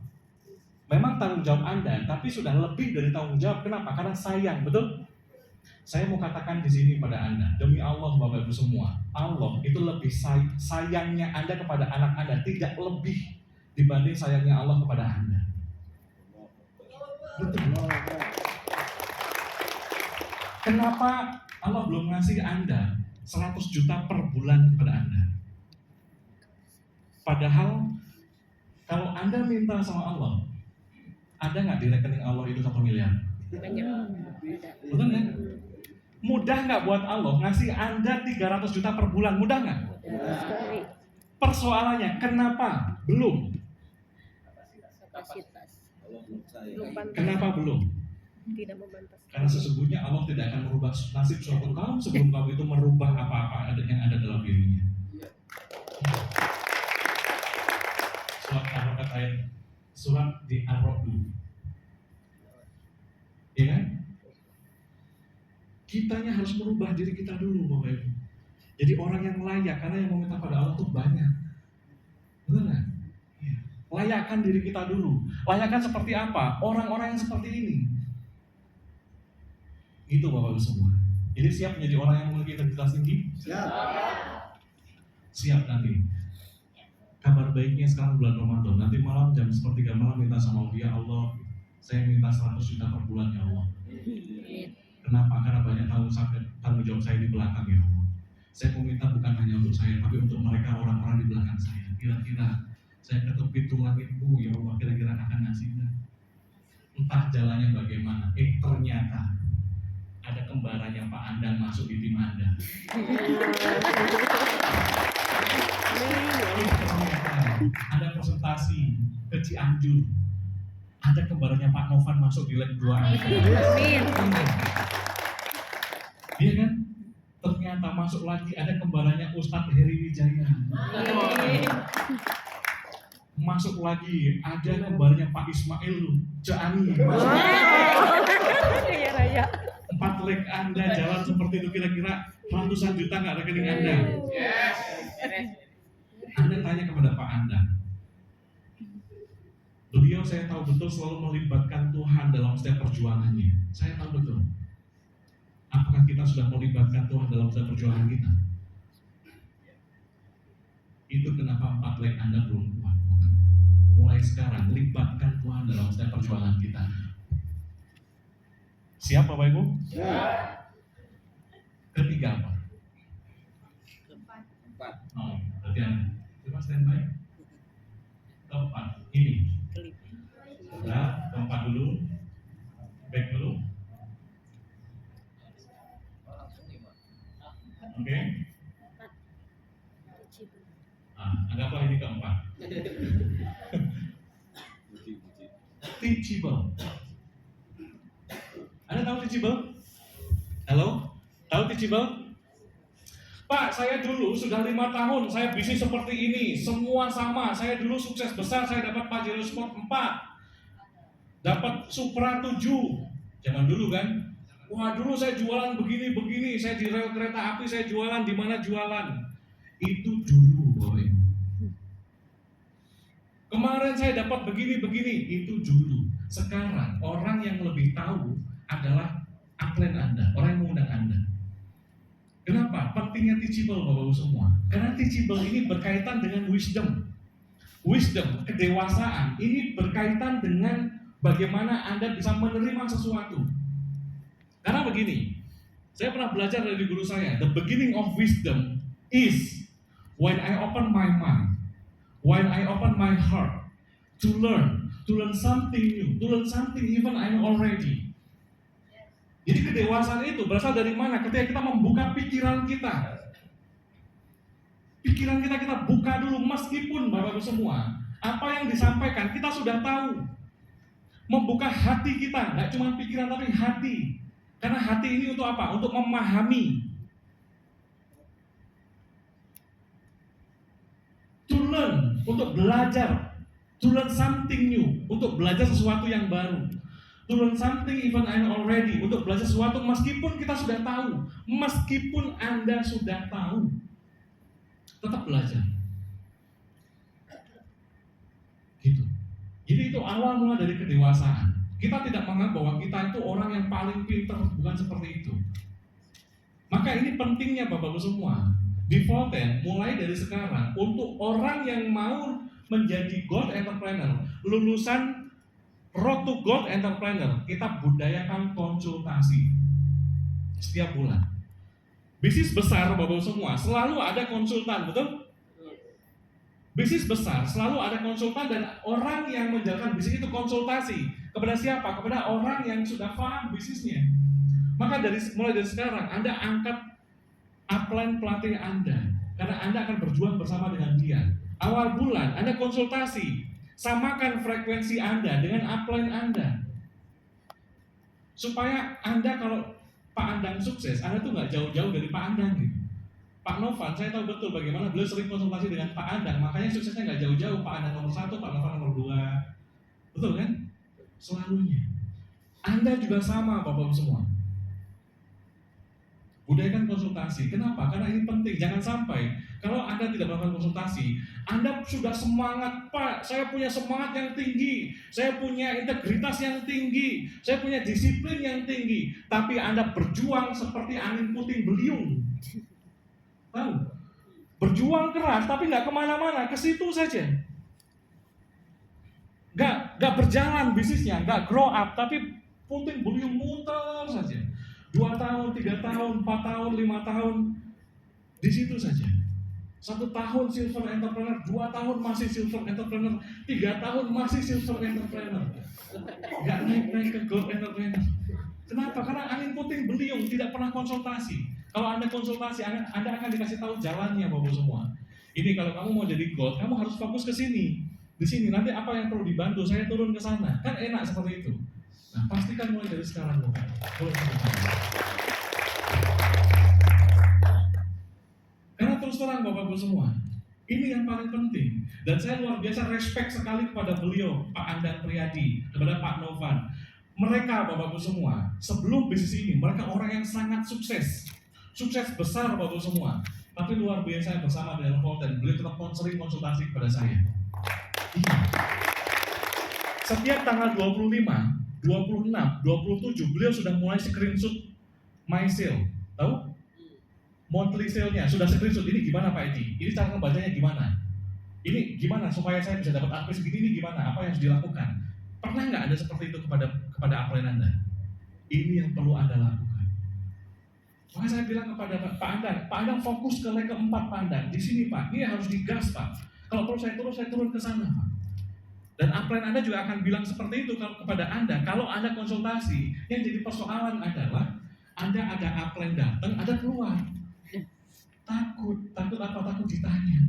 Memang tanggung jawab Anda, tapi sudah lebih dari tanggung jawab. Kenapa? Karena sayang, betul? Saya mau katakan di sini pada Anda, demi Allah Bapak Ibu semua, Allah itu lebih sayangnya Anda kepada anak Anda, tidak lebih dibanding sayangnya Allah kepada Anda. Betul. Kenapa Allah belum ngasih Anda 100 juta per bulan kepada Anda? Padahal kalau Anda minta sama Allah, ada nggak di rekening Allah itu 1 miliar? Betul nggak? Mudah nggak buat Allah ngasih Anda 300 juta per bulan? Mudah nggak? Persoalannya kenapa belum? Kenapa belum? Karena sesungguhnya Allah tidak akan merubah nasib suatu kaum sebelum kaum itu merubah apa-apa yang ada dalam dirinya. Surat di Ar-Ra'd dulu. Ya kan? Kitanya harus merubah diri kita dulu Bapak Ibu. Jadi orang yang layak, karena yang meminta pada Allah itu banyak. Benar nggak? Ya. Layakkan diri kita dulu. Layakkan seperti apa? Orang-orang yang seperti ini. Itu Bapak Ibu semua. Jadi siap menjadi orang yang memiliki integritas tinggi? Siap. Siap nanti. Kabar baiknya sekarang bulan Ramadan. Nanti malam jam 1:30 malam minta sama dia, Allah, saya minta 100 juta per bulan ya Allah. Kenapa? Karena banyak tanggung jawab saya di belakang ya Allah. Saya meminta bukan hanya untuk saya, tapi untuk mereka orang-orang di belakang saya. Kira-kira saya ketuk pintu langitmu ya Allah, kira-kira akan ngasih nggak? Entah jalannya bagaimana. Ternyata masuk di tim Anda. Ada presentasi ke Cianjur, ada kembarannya Pak Novan masuk di lab 2 Anda. Iya kan? Ternyata masuk lagi ada kembarannya Ustadz Heri Wijaya. Masuk lagi ada kembarannya Pak Ismail Jaani. Raya. 4 leg Anda jalan seperti itu, kira-kira ratusan juta nggak rekening Anda? Anda tanya kepada Pak Anda. Beliau saya tahu betul selalu melibatkan Tuhan dalam setiap perjuangannya. Saya tahu betul. Apakah kita sudah melibatkan Tuhan dalam setiap perjuangan kita? Itu kenapa 4 leg Anda belum kuat. Mulai sekarang, libatkan Tuhan dalam setiap perjuangan kita. Siap Bapak Ibu? Ya. Ketiga apa? Keempat. Oh, berarti Anda. Coba standby. Keempat, ini. Sudah, keempat dulu. Back dulu. Oke. Nah, anggaplah ini keempat. Teachable. Anda tahu teachable? Halo? Tahu teachable? Pak, saya dulu sudah 5 tahun, saya bisnis seperti ini, semua sama. Saya dulu sukses besar, saya dapat Pajero Sport 4, dapat Supra 7. Zaman dulu kan? Wah, dulu saya jualan begini-begini, saya di rel kereta api, saya jualan di mana jualan. Itu dulu, boy. Kemarin saya dapat begini-begini, itu dulu. Sekarang orang yang lebih tahu adalah upline Anda, orang yang mengundang Anda. Kenapa? Pentingnya teachable Bapak-Ibu semua. Karena teachable ini berkaitan dengan wisdom. Wisdom, kedewasaan, ini berkaitan dengan bagaimana Anda bisa menerima sesuatu. Karena begini, saya pernah belajar dari guru saya, the beginning of wisdom is when I open my mind, when I open my heart to learn something new, to learn something even I know already. Jadi kedewasaan itu berasal dari mana? Ketika kita membuka pikiran kita. Pikiran kita buka dulu, meskipun Bapak-Ibu semua, apa yang disampaikan kita sudah tahu. Membuka hati kita, nggak cuma pikiran tapi hati. Karena hati ini untuk apa? Untuk memahami. To learn, untuk belajar. To learn something new, untuk belajar sesuatu yang baru. To learn something even I know already, untuk belajar sesuatu meskipun kita sudah tahu. Meskipun Anda sudah tahu, tetap belajar. Gitu. Jadi itu awal mula dari kedewasaan. Kita tidak menganggap bahwa kita itu orang yang paling pintar, bukan seperti itu. Maka ini pentingnya Bapak-Ibu semua. Di Volten, mulai dari sekarang, untuk orang yang mau menjadi gold entrepreneur, lulusan Road to Gold Entrepreneur, kita budayakan konsultasi setiap bulan. Bisnis besar Bapak-Ibu semua, selalu ada konsultan, betul? Bisnis besar selalu ada konsultan, dan orang yang menjalankan bisnis itu konsultasi kepada siapa? Kepada orang yang sudah paham bisnisnya. Maka mulai dari sekarang Anda angkat upline pelatih Anda, karena Anda akan berjuang bersama dengan dia. Awal bulan Anda konsultasi, samakan frekuensi Anda dengan upline Anda, supaya Anda kalau Pak Andang sukses, Anda tuh nggak jauh-jauh dari Pak Andang gitu. Pak Novan, saya tahu betul bagaimana beliau sering konsultasi dengan Pak Andang, makanya suksesnya nggak jauh-jauh. Pak Andang nomor 1, Pak Novan nomor 2, betul kan? Selalunya. Anda juga sama Bapak-Ibu semua. Budayakan konsultasi. Kenapa? Karena ini penting. Jangan sampai kalau Anda tidak melakukan konsultasi, Anda sudah semangat, Pak, saya punya semangat yang tinggi, saya punya integritas yang tinggi, saya punya disiplin yang tinggi, tapi Anda berjuang seperti angin puting beliung. Tahu? Berjuang keras, tapi nggak kemana-mana, ke situ saja. Nggak berjalan bisnisnya, nggak grow up, tapi puting beliung muter saja. 2 tahun, 3 tahun, 4 tahun, 5 tahun, di situ saja. 1 tahun silver entrepreneur, 2 tahun masih silver entrepreneur, 3 tahun masih silver entrepreneur. Gak naik ke gold entrepreneur. Kenapa? Karena angin puting beliung, tidak pernah konsultasi. Kalau Anda konsultasi, Anda akan dikasih tahu jalannya, Bapak semua. Ini kalau kamu mau jadi gold, kamu harus fokus ke sini. Di sini nanti apa yang perlu dibantu, saya turun ke sana. Kan enak seperti itu. Nah, pastikan mulai dari sekarang, Bapak. Mulai dari sekarang. Karena terus terang Bapak-Ibu semua, ini yang paling penting. Dan saya luar biasa respect sekali kepada beliau, Pak Andan Priyadi, kepada Pak Novan. Mereka Bapak-Ibu semua, sebelum bisnis ini, mereka orang yang sangat sukses. Sukses besar Bapak-Ibu semua. Tapi luar biasa bersama dengan Volten, beliau tetap sering konsultasi kepada saya. Setiap tanggal 25, 26, 27, beliau sudah mulai screenshot my sale. Tahu? Monthly sale-nya sudah screenshot. Ini gimana Pak Edi? Ini cara ngebacanya gimana? Ini gimana supaya saya bisa dapat akses segini? Ini gimana? Apa yang harus dilakukan? Pernah nggak Anda seperti itu kepada upline Anda? Ini yang perlu Anda lakukan. Maka saya bilang kepada Pak Andan fokus ke leg keempat Pak Andan. Di sini Pak, ini harus digas Pak. Kalau perlu saya turun ke sana Pak. Dan upline Anda juga akan bilang seperti itu kepada Anda. Kalau Anda konsultasi, yang jadi persoalan adalah Anda ada upline datang, ada keluar. Takut apa? Takut ditanya.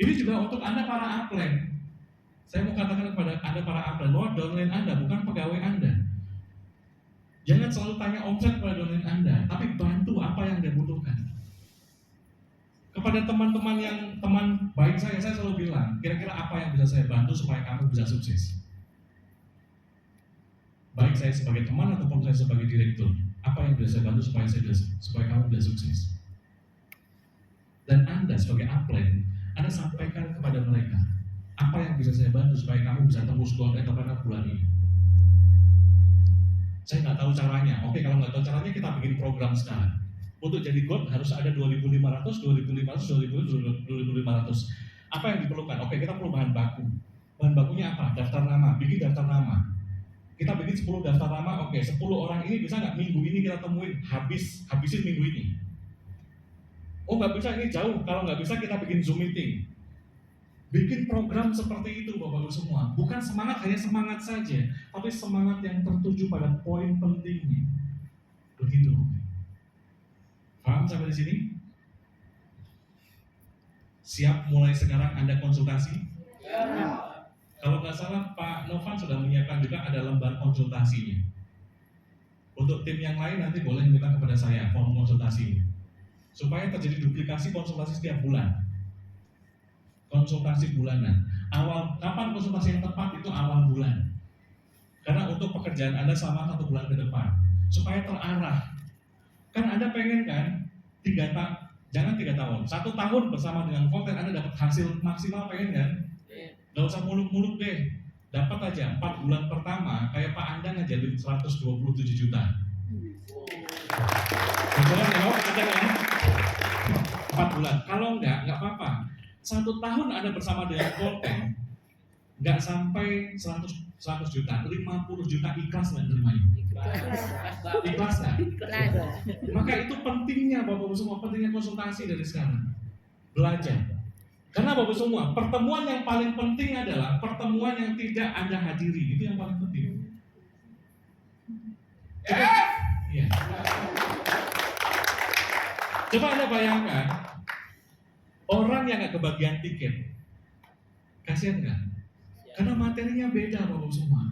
Ini juga untuk Anda para upline. Saya mau katakan kepada Anda para upline bahwa downline Anda bukan pegawai Anda. Jangan selalu tanya omset kepada downline Anda, tapi bantu apa yang dia butuhkan. Kepada teman-teman yang teman baik saya selalu bilang, kira-kira apa yang bisa saya bantu supaya kamu bisa sukses. Baik saya sebagai teman ataupun saya sebagai direktur, apa yang bisa saya bantu supaya kamu bisa sukses. Dan Anda sebagai upline, Anda sampaikan kepada mereka, apa yang bisa saya bantu supaya kamu bisa tembus gold entrepreneur bulan ini. Saya nggak tahu caranya. Oke, kalau nggak tahu caranya kita bikin program sekarang. Untuk jadi gold harus ada 2.500. Apa yang diperlukan? Oke, kita perlu bahan baku. Bahan bakunya apa? Daftar nama. Bikin daftar nama. Kita bikin 10 daftar nama. Oke, 10 orang ini bisa nggak minggu ini kita temuin? Habisin minggu ini. Oh nggak bisa, ini jauh. Kalau nggak bisa kita bikin Zoom meeting. Bikin program seperti itu Bapak-Ibu semua. Bukan hanya semangat saja, tapi semangat yang tertuju pada poin pentingnya. Begitu. Paham sampai di sini? Siap mulai sekarang Anda konsultasi? Ya. Kalau nggak salah Pak Novan sudah menyiapkan juga ada lembar konsultasinya. Untuk tim yang lain nanti boleh minta kepada saya form konsultasinya. Supaya terjadi duplikasi konsultasi setiap bulan. Konsultasi bulanan. Kapan konsultasi yang tepat itu awal bulan. Karena untuk pekerjaan Anda selama 1 bulan ke depan. Supaya terarah. Kan Anda pengen kan, jangan 3 tahun, 1 tahun bersama dengan Volten Anda dapat hasil maksimal, pengen kan? Gak usah muluk-muluk deh. Dapat aja 4 bulan pertama, kayak Pak Anda ngajarin 127 juta. Beneran ya, ada kan? 4 bulan. Kalau enggak apa-apa. 1 tahun Anda bersama dengan Volten, nggak sampai 100 juta, 50 juta ikhlas nggak terimanya? Ikhlas nggak? Maka itu pentingnya Bapak-Ibu semua, pentingnya konsultasi dari sekarang. Belajar. Karena Bapak-Ibu semua, pertemuan yang paling penting adalah pertemuan yang tidak Anda hadiri. Itu yang paling penting. Iya. Coba Anda bayangkan, orang yang nggak kebagian tiket, kasihan nggak? Karena materinya beda Bapak semua.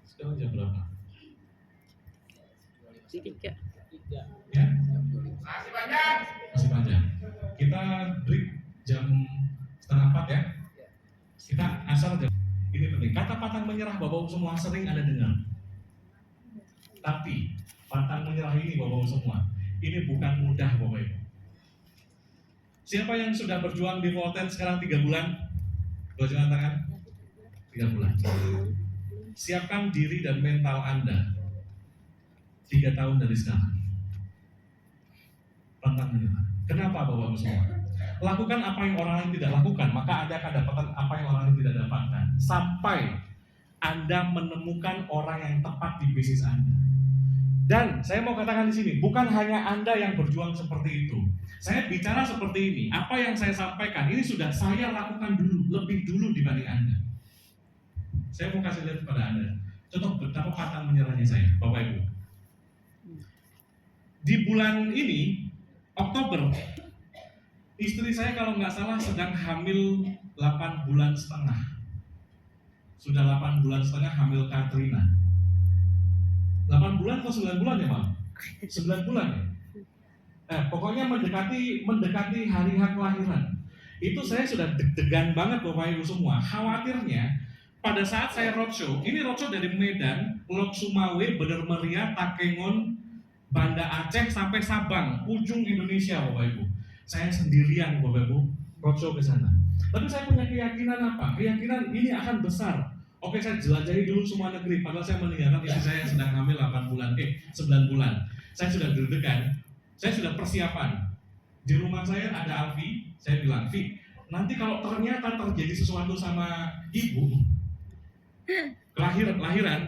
Sekarang jam berapa? 3. Ya? Masih panjang. Kita break jam 3:30 ya. Kita asal jam. Ini penting. Kata pantang menyerah Bapak semua sering Anda dengar. Tapi pantang menyerah ini Bapak semua, ini bukan mudah Bapak Ibu. Siapa yang sudah berjuang di Volten sekarang 3 bulan? Belajar tangan 3 bulan. Siapkan diri dan mental Anda 3 tahun dari sekarang. Pantang menyerah. Kenapa Bapak-Ibu semua? Lakukan apa yang orang lain tidak lakukan, maka Anda akan dapatkan apa yang orang lain tidak dapatkan. Sampai Anda menemukan orang yang tepat di bisnis Anda. Dan saya mau katakan di sini, bukan hanya Anda yang berjuang seperti itu. Saya bicara seperti ini, apa yang saya sampaikan ini sudah saya lakukan dulu, lebih dulu dibanding Anda. Saya mau kasih lihat kepada Anda. Contoh betapa pantang menyerahnya saya, Bapak Ibu. Di bulan ini, Oktober, istri saya kalau nggak salah sedang hamil 8 bulan setengah. Sudah 8 bulan setengah hamil Katrina. 8 bulan atau 9 bulan ya, Pak? 9 bulan ya? Pokoknya mendekati hari H kelahiran. Itu saya sudah deg-degan banget Bapak Ibu semua. Khawatirnya pada saat saya roadshow, ini roadshow dari Medan, Lok Sumawe, Bener Meriah, Takengon, Banda Aceh sampai Sabang, ujung Indonesia Bapak Ibu. Saya sendirian Bapak Ibu roadshow ke sana. Tapi saya punya keyakinan apa? Keyakinan ini akan besar. Oke, saya jelajahi dulu semua negeri. Padahal saya meninggalkan istri saya yang sedang hamil 9 bulan. Saya sudah deg-degan. Saya sudah persiapan. Di rumah saya ada Alfi. Saya bilang, Vi, nanti kalau ternyata terjadi sesuatu sama ibu, lahiran,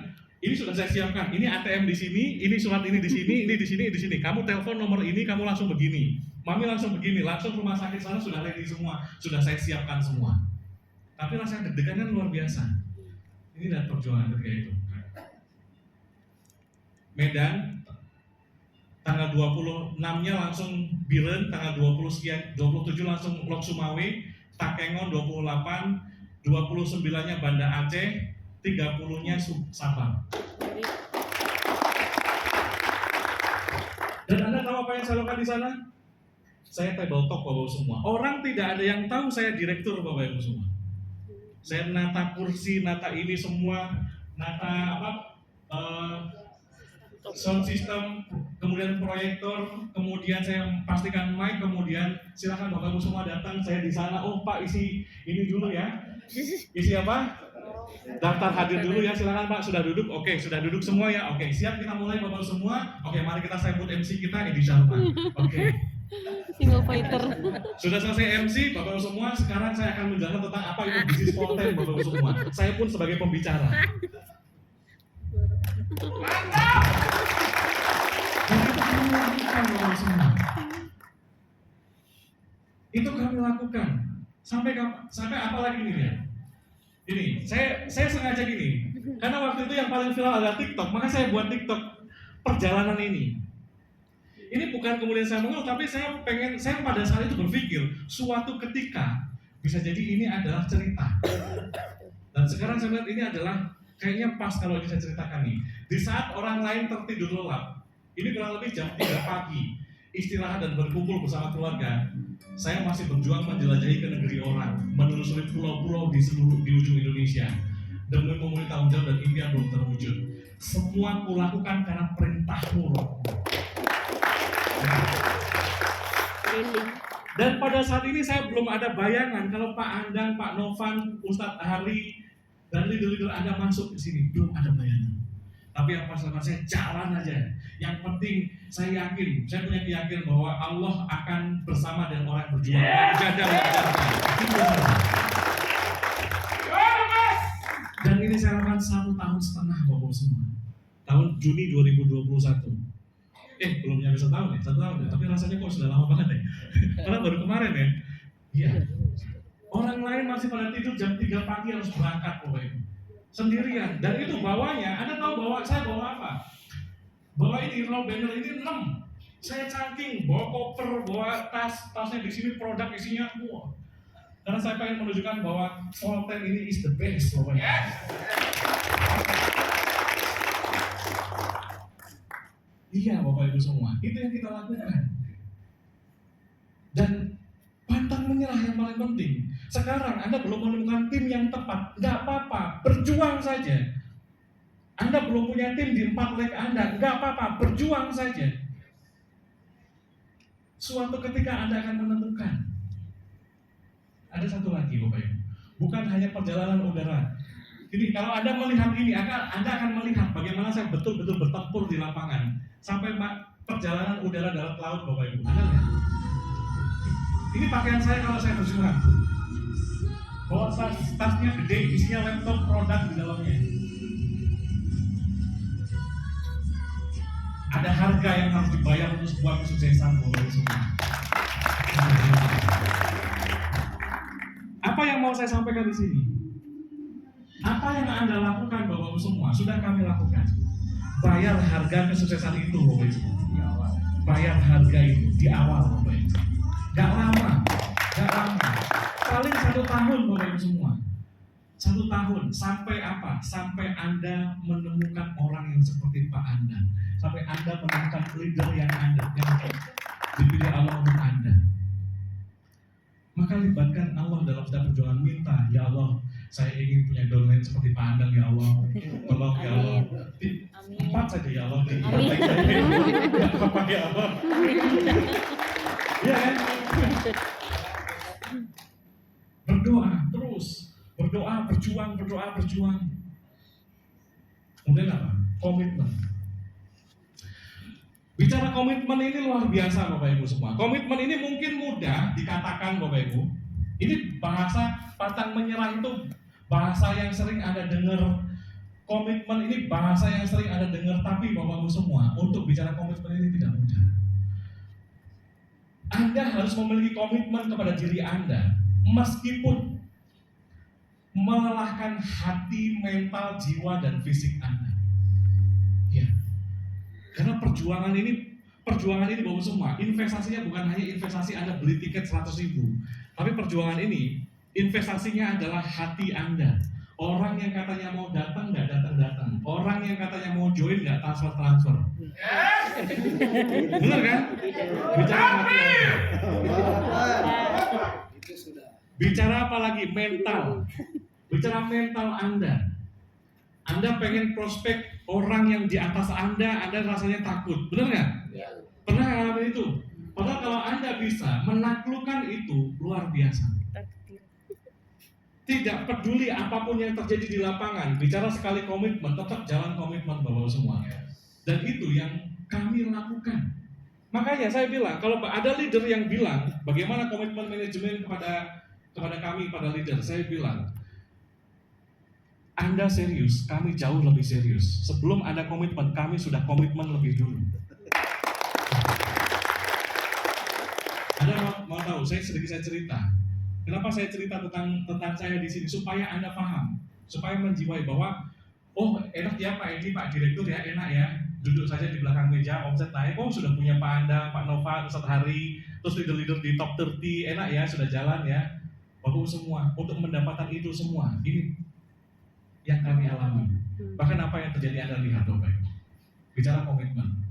ini sudah saya siapkan. Ini ATM di sini, ini surat ini di sini, ini di sini, di sini. Kamu telepon nomor ini, kamu langsung begini. Mami langsung begini, langsung rumah sakit sana sudah ready semua, sudah saya siapkan semua. Tapi rasa deg-degan kan luar biasa. Ini adalah perjuangan ketika itu. Medan, tanggal 26-nya langsung Biren, tanggal 27 langsung Lok Sumawe, Takengon 28, 29-nya Banda Aceh, 30-nya Sabang. Dan Anda tahu apa yang saya lakukan di sana? Saya table talk Bapak semua. Orang tidak ada yang tahu saya direktur Bapak Ibu semua. Saya nata kursi, nata ini semua, nata sound system, kemudian proyektor, kemudian saya pastikan mic, kemudian silakan Bapak Ibu semua datang. Saya di sana. Oh Pak, isi ini dulu ya. Isi apa? Daftar hadir dulu ya, silakan Pak. Sudah duduk? Oke, sudah duduk semua ya. Oke, siap kita mulai Bapak semua. Oke, mari kita sambut MC kita Edi Sharma. Oke. Single fighter. Sudah selesai MC, Bapak Ibu semua. Sekarang saya akan menjelaskan tentang apa itu bisnis konten Bapak Ibu semua. Saya pun sebagai pembicara. Mantap! Dan itu kami lakukan Bapak semua. Itu kami lakukan. Sampai apa lagi nih ya? Ini, saya sengaja gini. Karena waktu itu yang paling viral adalah TikTok, maka saya buat TikTok perjalanan ini. Ini bukan kemudian saya mengeluh, tapi saya pada saat itu berpikir suatu ketika bisa jadi ini adalah cerita. Dan sekarang saya lihat ini adalah kayaknya pas kalau saya ceritakan nih. Di saat orang lain tertidur lelap, ini kurang lebih jam 3 pagi, istirahat dan berkumpul bersama keluarga, saya masih berjuang menjelajahi ke negeri orang, menelusuri pulau-pulau di ujung Indonesia demi memenuhi tanggung jawab dan impian belum terwujud. Semua kulakukan karena perintahmu, Roh. Dan pada saat ini saya belum ada bayangan kalau Pak Andang, Pak Novan, Ustadz Hari dan leader-leader Anda masuk ke sini, belum ada bayangan. Tapi yang pas saya jalan aja. Yang penting saya punya keyakinan bahwa Allah akan bersama dengan orang yang berjuang. Dan ini saya lakukan 1,5 tahun Bapak semua. Tahun Juni 2021. Belum nyampe 1 tahun ya, tapi rasanya kok sudah lama banget ya. Karena baru kemarin ya. Iya. Orang lain masih pada tidur jam 3 pagi harus berangkat Bapak Ibu. Sendirian. Dan itu bawanya, Anda tahu saya bawa apa? Bawa ini raw banner ini 6. Saya cangking, bawa koper, bawa tasnya di sini produk isinya semua. Karena saya pengen menunjukkan bahwa konten ini is the best Bapak Ibu. Iya Bapak Ibu semua, itu yang kita lakukan. Dan pantang menyerah yang paling penting. Sekarang Anda belum menemukan tim yang tepat, nggak apa-apa, berjuang saja. Anda belum punya tim di 4 leg Anda, nggak apa-apa, berjuang saja. Suatu ketika Anda akan menemukan. Ada satu lagi Bapak Ibu, bukan hanya perjalanan udara. Jadi kalau Anda melihat ini, Anda akan melihat bagaimana saya betul-betul bertempur di lapangan. Sampai perjalanan udara darat laut Bapak Ibu. Anda lihat. Ini pakaian saya kalau saya berjuang. Bawa tasnya gede, isinya laptop produk di dalamnya. Ada harga yang harus dibayar untuk sebuah kesuksesan Bapak Ibu semua. Apa yang mau saya sampaikan di sini? Apa Apa yang Anda lakukan Bapak-Ibu semua? Sudah kami lakukan. Bayar harga kesuksesan itu Bapak Ibu. Bayar harga itu di awal Bapak Ibu. Gak lama. Paling 1 tahun Bapak Ibu semua. 1 tahun sampai apa? Sampai Anda menemukan orang yang seperti Pak Anda. Sampai Anda menemukan leader yang dipilih Allah untuk Anda. Maka libatkan Allah dalam setiap perjuangan. Minta, ya Allah, saya ingin punya downline seperti Pak Andang ya Allah. Tolong ya Allah. 4 saja ya Allah. Gak apa-apa ya Allah. Iya kan? Berdoa terus. Berdoa, berjuang. Kemudian apa? Komitmen. Bicara komitmen ini luar biasa Bapak Ibu semua. Komitmen ini mungkin mudah dikatakan Bapak Ibu. Ini bahasa pantang menyerah itu bahasa yang sering Anda dengar. Komitmen ini bahasa yang sering Anda dengar, tapi Bapak Ibu semua, untuk bicara komitmen ini tidak mudah. Anda harus memiliki komitmen kepada diri Anda, meskipun melelahkan hati, mental, jiwa, dan fisik Anda. Ya. Karena perjuangan ini Bapak semua, investasinya bukan hanya investasi Anda beli tiket 100.000, tapi perjuangan ini investasinya adalah hati Anda. Orang yang katanya mau datang nggak datang. Orang yang katanya mau join nggak transfer. Benar kan? Bicara hati Anda. Bicara apa lagi? Mental. Bicara mental Anda. Anda pengen prospek orang yang di atas Anda rasanya takut, benar nggak? Pernah ngalamin itu? Padahal kalau Anda bisa menaklukkan itu, luar biasa. Tidak peduli apapun yang terjadi di lapangan, bicara sekali komitmen, tetap jalan komitmen Bapak semua. Dan itu yang kami lakukan. Makanya saya bilang, kalau ada leader yang bilang, bagaimana komitmen manajemen kepada kami, pada leader, saya bilang, Anda serius, kami jauh lebih serius. Sebelum ada komitmen, kami sudah komitmen lebih dulu. Anda mau tahu, saya cerita. Kenapa saya cerita tentang saya di sini? Supaya Anda paham, supaya menjiwai bahwa, oh enak ya Pak Edi, Pak Direktur ya, enak ya. Duduk saja di belakang meja, omset naik, oh sudah punya Pak Andang, Pak Nova, Ustadz Hari, terus leader-leader di top 30, enak ya, sudah jalan ya. Bapak semua, untuk mendapatkan itu semua, ini yang kami alami. Bahkan apa yang terjadi Anda lihat Bapak. Bicara komitmen.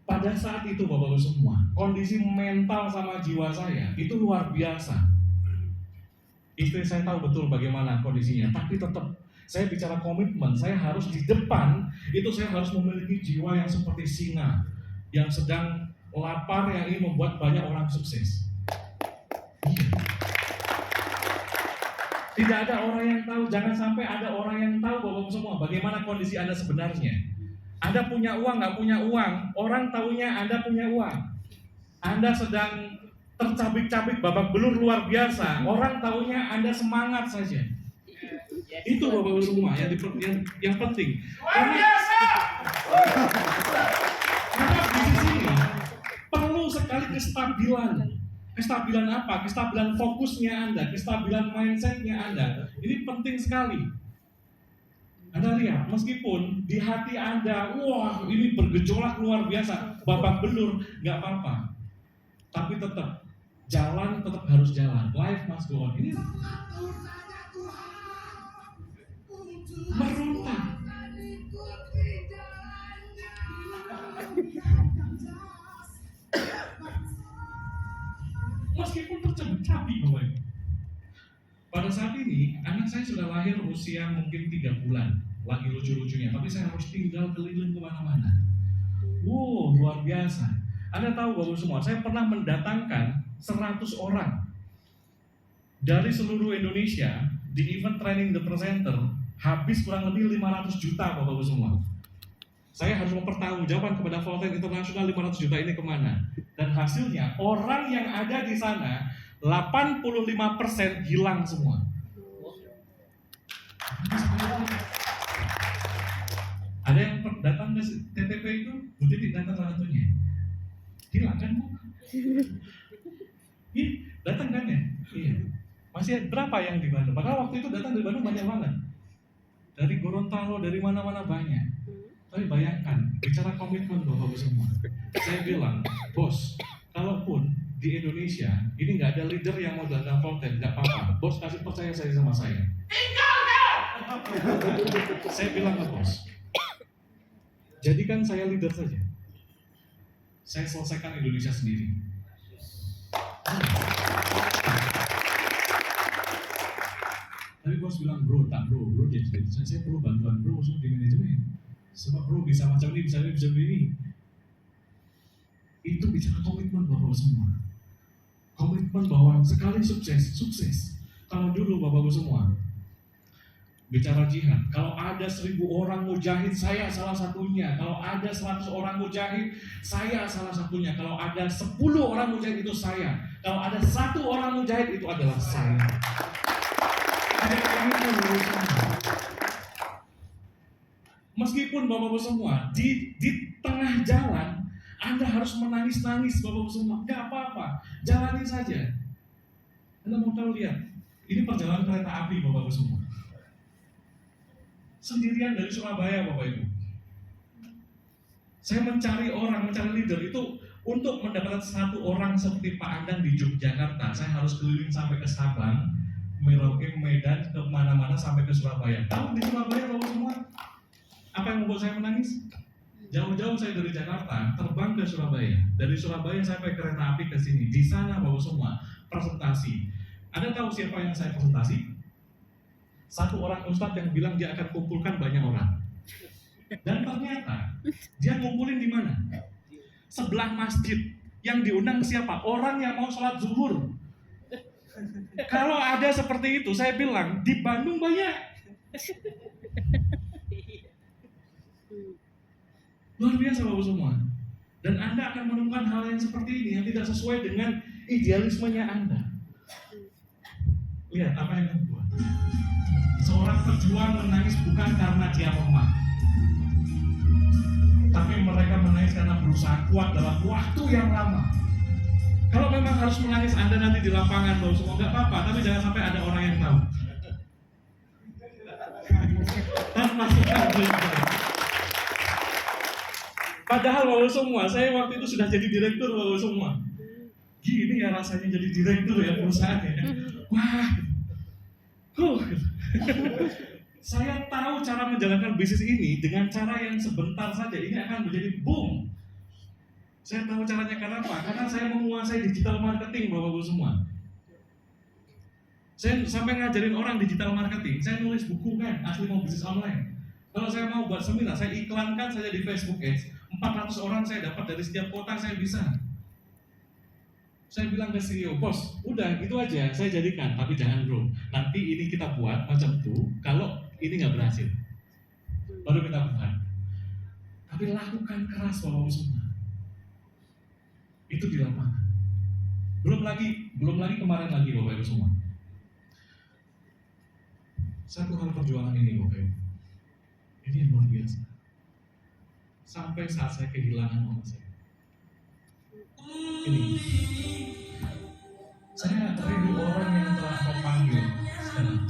Pada saat itu Bapak-Ibu semua, kondisi mental sama jiwa saya itu luar biasa. Istri saya tahu betul bagaimana kondisinya, tapi tetap saya bicara komitmen, saya harus di depan, itu saya harus memiliki jiwa yang seperti singa, yang sedang lapar, yang ingin membuat banyak orang sukses. Tidak ada orang yang tahu, jangan sampai ada orang yang tahu Bapak-Ibu semua bagaimana kondisi Anda sebenarnya. Anda punya uang, nggak punya uang, orang tahunya Anda punya uang. Anda sedang tercabik-cabik babak belur luar biasa, orang tahunya Anda semangat saja. Itu Bapak-Ibu semua yang penting. Karena di sini perlu sekali kestabilan. Kestabilan apa? Kestabilan fokusnya Anda, kestabilan mindsetnya Anda. Ini penting sekali. Anda lihat, meskipun di hati Anda, wah ini bergejolak luar biasa, babak belur, nggak apa-apa. Tapi tetap, jalan tetap harus jalan. Life must go on. Ini merontak. Meskipun tercabik-cabik, Bapak. Pada saat ini, anak saya sudah lahir usia mungkin 3 bulan, lagi lucu-lucunya, tapi saya harus tinggal keliling kemana-mana. Wow, luar biasa. Anda tahu Bapak semua, saya pernah mendatangkan 100 orang dari seluruh Indonesia di event training the presenter, habis kurang lebih 500 juta Bapak semua. Saya harus mempertanggungjawabkan kepada Volten Internasional 500 juta ini kemana. Dan hasilnya, orang yang ada di sana 85% hilang semua. Ada yang datang ke TTP itu, Bu Titik datang salah satunya. Hilang kan Bu? Iya, datang kan ya? Iya. Masih berapa yang di Bandung? Padahal waktu itu datang dari Bandung banyak banget. dari Gorontalo, dari mana-mana banyak. Tapi bayangkan, bicara komitmen Bapak-Ibu semua. Saya bilang, bos, kalaupun di Indonesia ini nggak ada leader yang mau dagang konten, nggak apa-apa. Bos kasih percaya saya sama saya. Saya bilang ke bos, jadikan saya leader saja. Saya selesaikan Indonesia sendiri. Tapi bos bilang, bro, jadi saya perlu bantuan bro di manajemen. Sebab bro bisa macam ini, bisa begini. Itu bicara komitmen Bapak semua. Komitmen bahwa sekali sukses. Kalau dulu Bapak semua bicara jihad, kalau ada 1.000 orang mujahid, saya salah satunya. Kalau ada 100 orang mujahid, saya salah satunya. Kalau ada 10 orang mujahid, itu saya. Kalau ada 1 orang mujahid, itu adalah saya. Ada komitmen Bapak semua. Meskipun Bapak-Bapak semua di tengah jalan Anda harus menangis-nangis, Bapak-Bapak semua, nggak apa-apa, jalani saja. Anda mau tahu, lihat, ini perjalanan kereta api Bapak-Bapak semua. Sendirian dari Surabaya, Bapak Ibu. Saya mencari leader itu untuk mendapatkan 1 orang seperti Pak Andang di Yogyakarta. Saya harus keliling sampai ke Sabang, Merauke, Medan, ke mana-mana sampai ke Surabaya. Tahu di Surabaya Bapak semua? Apa yang membuat saya menangis? Jauh-jauh saya dari Jakarta terbang ke Surabaya. Dari Surabaya saya pakai kereta api ke sini. Di sana Bapak semua presentasi. Anda tahu siapa yang saya presentasi? 1 orang ustadz yang bilang dia akan kumpulkan banyak orang. Dan ternyata dia ngumpulin di mana? Sebelah masjid. Yang diundang siapa? Orang yang mau sholat zuhur. Kalau ada seperti itu, saya bilang di Bandung banyak. Luar biasa Bapak semua. Dan Anda akan menemukan hal yang seperti ini yang tidak sesuai dengan idealismenya Anda. Lihat apa yang membuat. Seorang pejuang menangis bukan karena dia lemah, tapi mereka menangis karena berusaha kuat dalam waktu yang lama. Kalau memang harus menangis Anda nanti di lapangan Bapak semua, nggak apa-apa, tapi jangan sampai ada orang yang tahu. Dan masukkan padahal Bapak semua, saya waktu itu sudah jadi direktur Bapak semua. Gini ya rasanya jadi direktur ya perusahaannya. Wah, saya tahu cara menjalankan bisnis ini dengan cara yang sebentar saja. Ini akan menjadi boom. Saya tahu caranya karena apa? Karena saya menguasai digital marketing Bapak-Ibu semua. Saya sampai ngajarin orang digital marketing. Saya nulis buku kan, asli mau bisnis online. Kalau saya mau buat seminar, saya iklankan saja di Facebook Ads. 400 orang saya dapat dari setiap kota, saya bisa. Saya bilang ke CEO, bos, udah gitu aja, saya jadikan, tapi jangan bro. Nanti ini kita buat macam itu, kalau ini nggak berhasil, baru kita buat. Tapi lakukan keras Bapak semua. Itu di lapangan. Belum lagi kemarin lagi Bapak Ibu semua. Satu hal perjuangan ini Bapak Ibu. Ini yang luar biasa. Sampai saat saya kehilangan mama saya. Ini. Saya rindu orang yang telah kau panggil.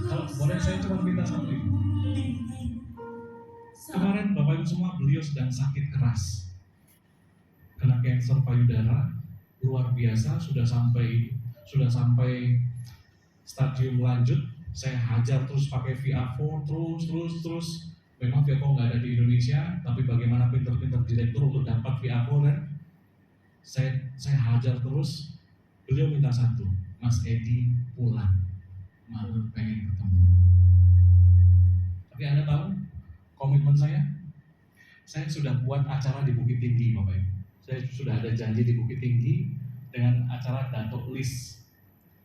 Kalau boleh saya cuma minta satu ini. Kemarin Bapak Ibu semua, beliau sedang sakit keras. Kena kanker payudara, luar biasa, sudah sampai stadium lanjut. Saya hajar terus pakai VA4, terus. Memang VA4 nggak ada di Indonesia, tapi bagaimana pinter-pinter direktur untuk dapat VA4 kan? Saya hajar terus. Beliau minta satu, Mas Edi pulang, malu pengen ketemu. Tapi Anda tahu komitmen saya? Saya sudah buat acara di Bukit Tinggi, Bapak Ibu. Saya sudah ada janji di Bukit Tinggi dengan acara Datuk List.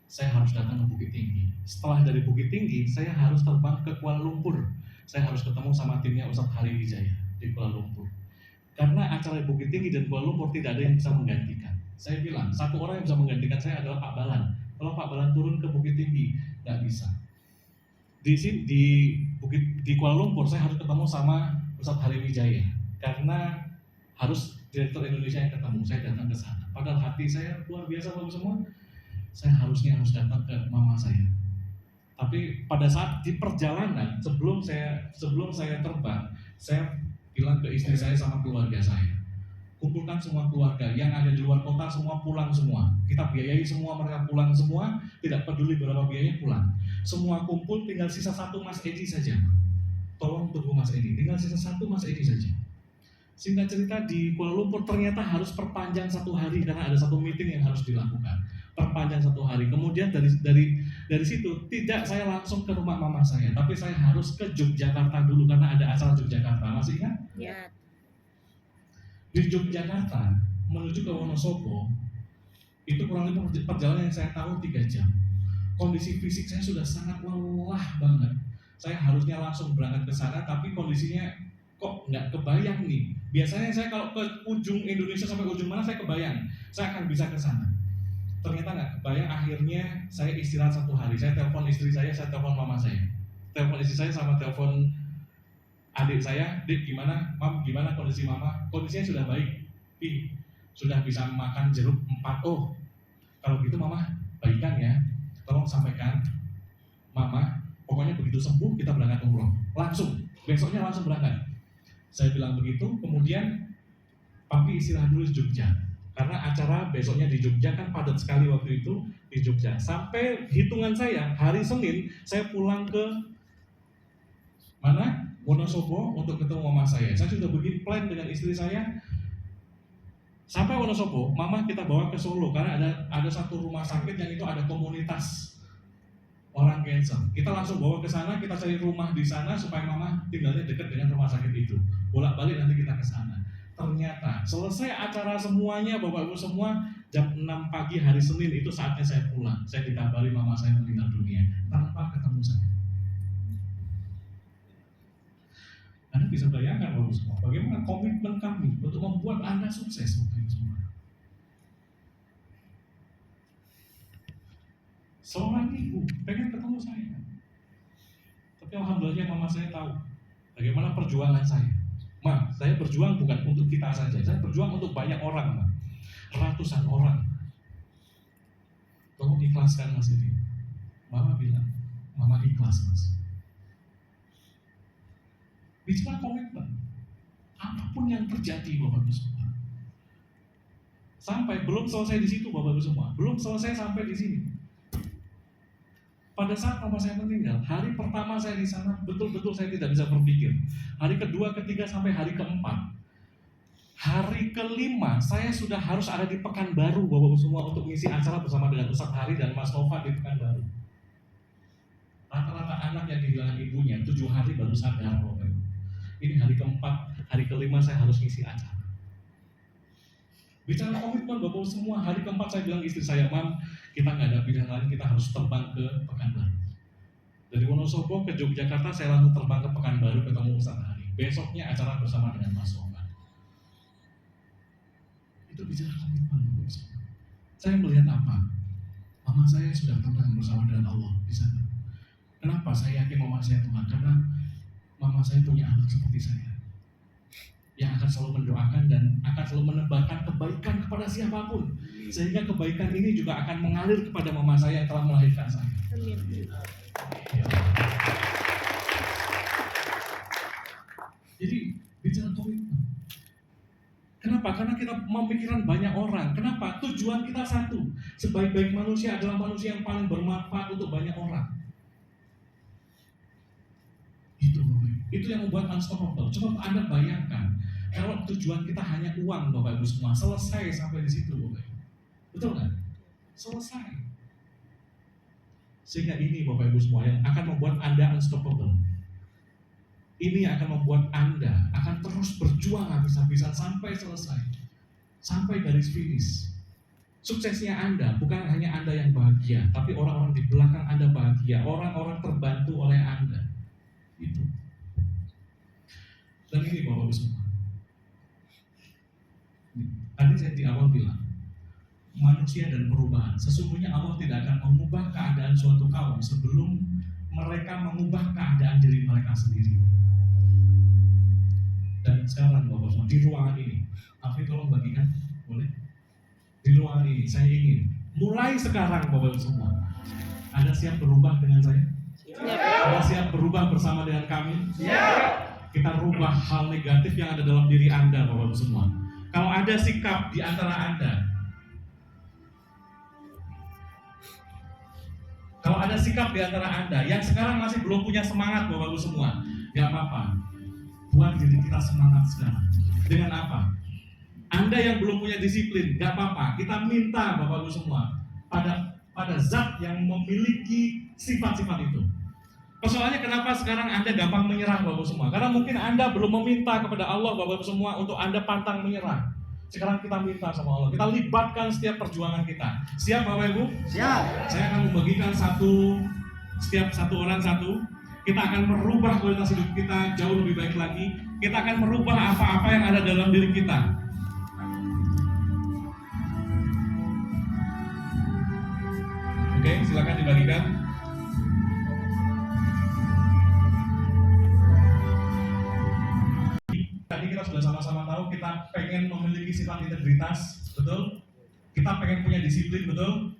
Saya harus datang ke Bukit Tinggi. Setelah dari Bukit Tinggi, saya harus terbang ke Kuala Lumpur. Saya harus ketemu sama timnya Ustadz Hari Wijaya di Kuala Lumpur. Karena acara di Bukit Tinggi dan Kuala Lumpur tidak ada yang bisa menggantikan. Saya bilang, satu orang yang bisa menggantikan saya adalah Pak Balan. Kalau Pak Balan turun ke Bukit Tinggi, nggak bisa. Di Kuala Lumpur, saya harus ketemu sama Ustadz Hari Wijaya. Karena harus direktur Indonesia yang ketemu, saya datang ke sana. Padahal hati saya luar biasa Bapak semua. Saya harus datang ke mama saya. Tapi pada saat di perjalanan sebelum saya terbang, saya bilang ke istri saya sama keluarga saya, kumpulkan semua keluarga yang ada di luar kota, semua pulang semua. Kita biayai semua, mereka pulang semua, tidak peduli berapa biayanya, pulang. Semua kumpul, tinggal sisa satu Mas Edi saja. Tolong tunggu Mas Edi, tinggal sisa satu Mas Edi saja. Singkat cerita, di Kuala Lumpur ternyata harus perpanjang 1 hari karena ada satu meeting yang harus dilakukan. Perpanjang 1 hari. Kemudian dari situ tidak saya langsung ke rumah mama saya, tapi saya harus ke Yogyakarta dulu karena ada acara Yogyakarta. Masih ingat? Ya. Di Yogyakarta menuju ke Wonosobo itu kurang lebih perjalanan yang saya tahu 3 jam. Kondisi fisik saya sudah sangat lelah banget. Saya harusnya langsung berangkat ke sana, tapi kondisinya kok nggak kebayang nih. Biasanya saya kalau ke ujung Indonesia sampai ujung mana saya kebayang, saya akan bisa ke sana. Ternyata nggak kebayang. Akhirnya saya istirahat 1 hari. Saya telepon istri saya telepon mama saya. Telepon istri saya sama telepon adik saya, Dik gimana, Mam gimana kondisi mama? Kondisinya sudah baik, Pi, sudah bisa makan jeruk 4. Oh, kalau gitu mama baikan ya, tolong sampaikan mama, pokoknya begitu sembuh kita berangkat umroh, langsung, besoknya langsung berangkat. Saya bilang begitu, kemudian Papi istirahat dulu di Jogja, karena acara besoknya di Jogja kan padat sekali waktu itu di Jogja. Sampai hitungan saya, hari Senin saya pulang ke mana? Wonosobo untuk ketemu mama saya. Saya sudah bikin plan dengan istri saya. Sampai Wonosobo, mama kita bawa ke Solo karena ada satu rumah sakit yang itu ada komunitas orang cancer. Kita langsung bawa ke sana, kita cari rumah di sana supaya mama tinggalnya dekat dengan rumah sakit itu. Bolak-balik nanti kita ke sana. Ternyata selesai acara semuanya, Bapak Ibu semua, jam 6 pagi hari Senin itu saatnya saya pulang. Saya dikabari mama saya meninggal dunia tanpa ketemu saya. Anda bisa bayangkan Bapak semua, bagaimana komitmen kami untuk membuat Anda sukses Bapak Ibu semua. Seorang ibu pengen ketemu saya, tapi alhamdulillah mama saya tahu bagaimana perjuangan saya. Ma, saya berjuang bukan untuk kita saja, saya berjuang untuk banyak orang, Ma. Ratusan orang. Tolong ikhlaskan Mas ini. Mama bilang, Mama ikhlas Mas. Bicara komitmen, apapun yang terjadi Bapak Ibu semua. Sampai belum selesai di situ Bapak Ibu semua, belum selesai sampai di sini. Pada saat mama saya meninggal, hari pertama saya di sana betul-betul saya tidak bisa berpikir. Hari kedua, ketiga sampai hari keempat, hari kelima saya sudah harus ada di Pekanbaru Bapak Ibu semua untuk mengisi acara bersama dengan Ustadz Hari dan Mas Nova di Pekanbaru. Rata-rata anak yang kehilangan ibunya 7 hari baru sadar Bapak Ibu. Ini hari keempat, hari kelima saya harus ngisi acara. Bicara komitmen Bapak semua, hari keempat saya bilang istri saya, Mam, kita nggak ada pilihan lain, kita harus terbang ke Pekanbaru. Dari Wonosobo ke Yogyakarta saya langsung terbang ke Pekanbaru ketemu Ustadz Hari. Besoknya acara bersama dengan Mas Oman. Itu bicara komitmen Bapak semua. Saya melihat apa? Mama saya sudah tenang bersama dengan Allah di sana. Kenapa saya yakin mama saya tenang? Karena mama saya punya anak seperti saya, yang akan selalu mendoakan dan akan selalu menebarkan kebaikan kepada siapapun, sehingga kebaikan ini juga akan mengalir kepada mama saya yang telah melahirkan saya. Amin. Ya. Jadi bicara komitmen. Kenapa? Karena kita memikirkan banyak orang. Kenapa? Tujuan kita satu. Sebaik-baik manusia adalah manusia yang paling bermanfaat untuk banyak orang. Itu yang membuat unstoppable. Coba Anda bayangkan, kalau tujuan kita hanya uang Bapak Ibu semua, selesai sampai di situ Bapak Ibu. Betul kan? Selesai. Sehingga ini Bapak Ibu semua yang akan membuat Anda unstoppable. Ini yang akan membuat Anda akan terus berjuang habis-habisan sampai selesai. Sampai garis finish. Suksesnya Anda bukan hanya Anda yang bahagia, tapi orang-orang di belakang Anda bahagia, orang-orang terbantu oleh Anda. Itu. Dan ini Bapak Ibu semua. Tadi saya di awal bilang, manusia dan perubahan. Sesungguhnya Allah tidak akan mengubah keadaan suatu kaum sebelum mereka mengubah keadaan diri mereka sendiri. Dan sekarang Bapak semua, di ruangan ini, Afi tolong bagikan, boleh? Di ruangan ini, saya ingin mulai sekarang Bapak semua, Anda siap berubah dengan saya? Anda siap berubah bersama dengan kami? Kita rubah hal negatif yang ada dalam diri Anda, Bapak-Ibu semua. Kalau ada sikap di antara Anda, kalau ada sikap di antara Anda yang sekarang masih belum punya semangat, Bapak-Ibu semua, gak apa-apa. Buat diri kita semangat sekarang. Dengan apa? Anda yang belum punya disiplin, gak apa-apa. Kita minta Bapak-Ibu semua pada zat yang memiliki sifat-sifat itu. Persoalannya kenapa sekarang Anda gampang menyerah, Bapak-Ibu semua? Karena mungkin Anda belum meminta kepada Allah, Bapak-Ibu semua, untuk Anda pantang menyerah. Sekarang kita minta sama Allah. Kita libatkan setiap perjuangan kita. Siap, Bapak-Ibu? Siap. Saya akan membagikan setiap satu orang satu. Kita akan merubah kualitas hidup kita jauh lebih baik lagi. Kita akan merubah apa-apa yang ada dalam diri kita. Oke, silakan dibagikan. Tadi kita sudah sama-sama tahu kita pengen memiliki sifat integritas, betul? Kita pengen punya disiplin, betul?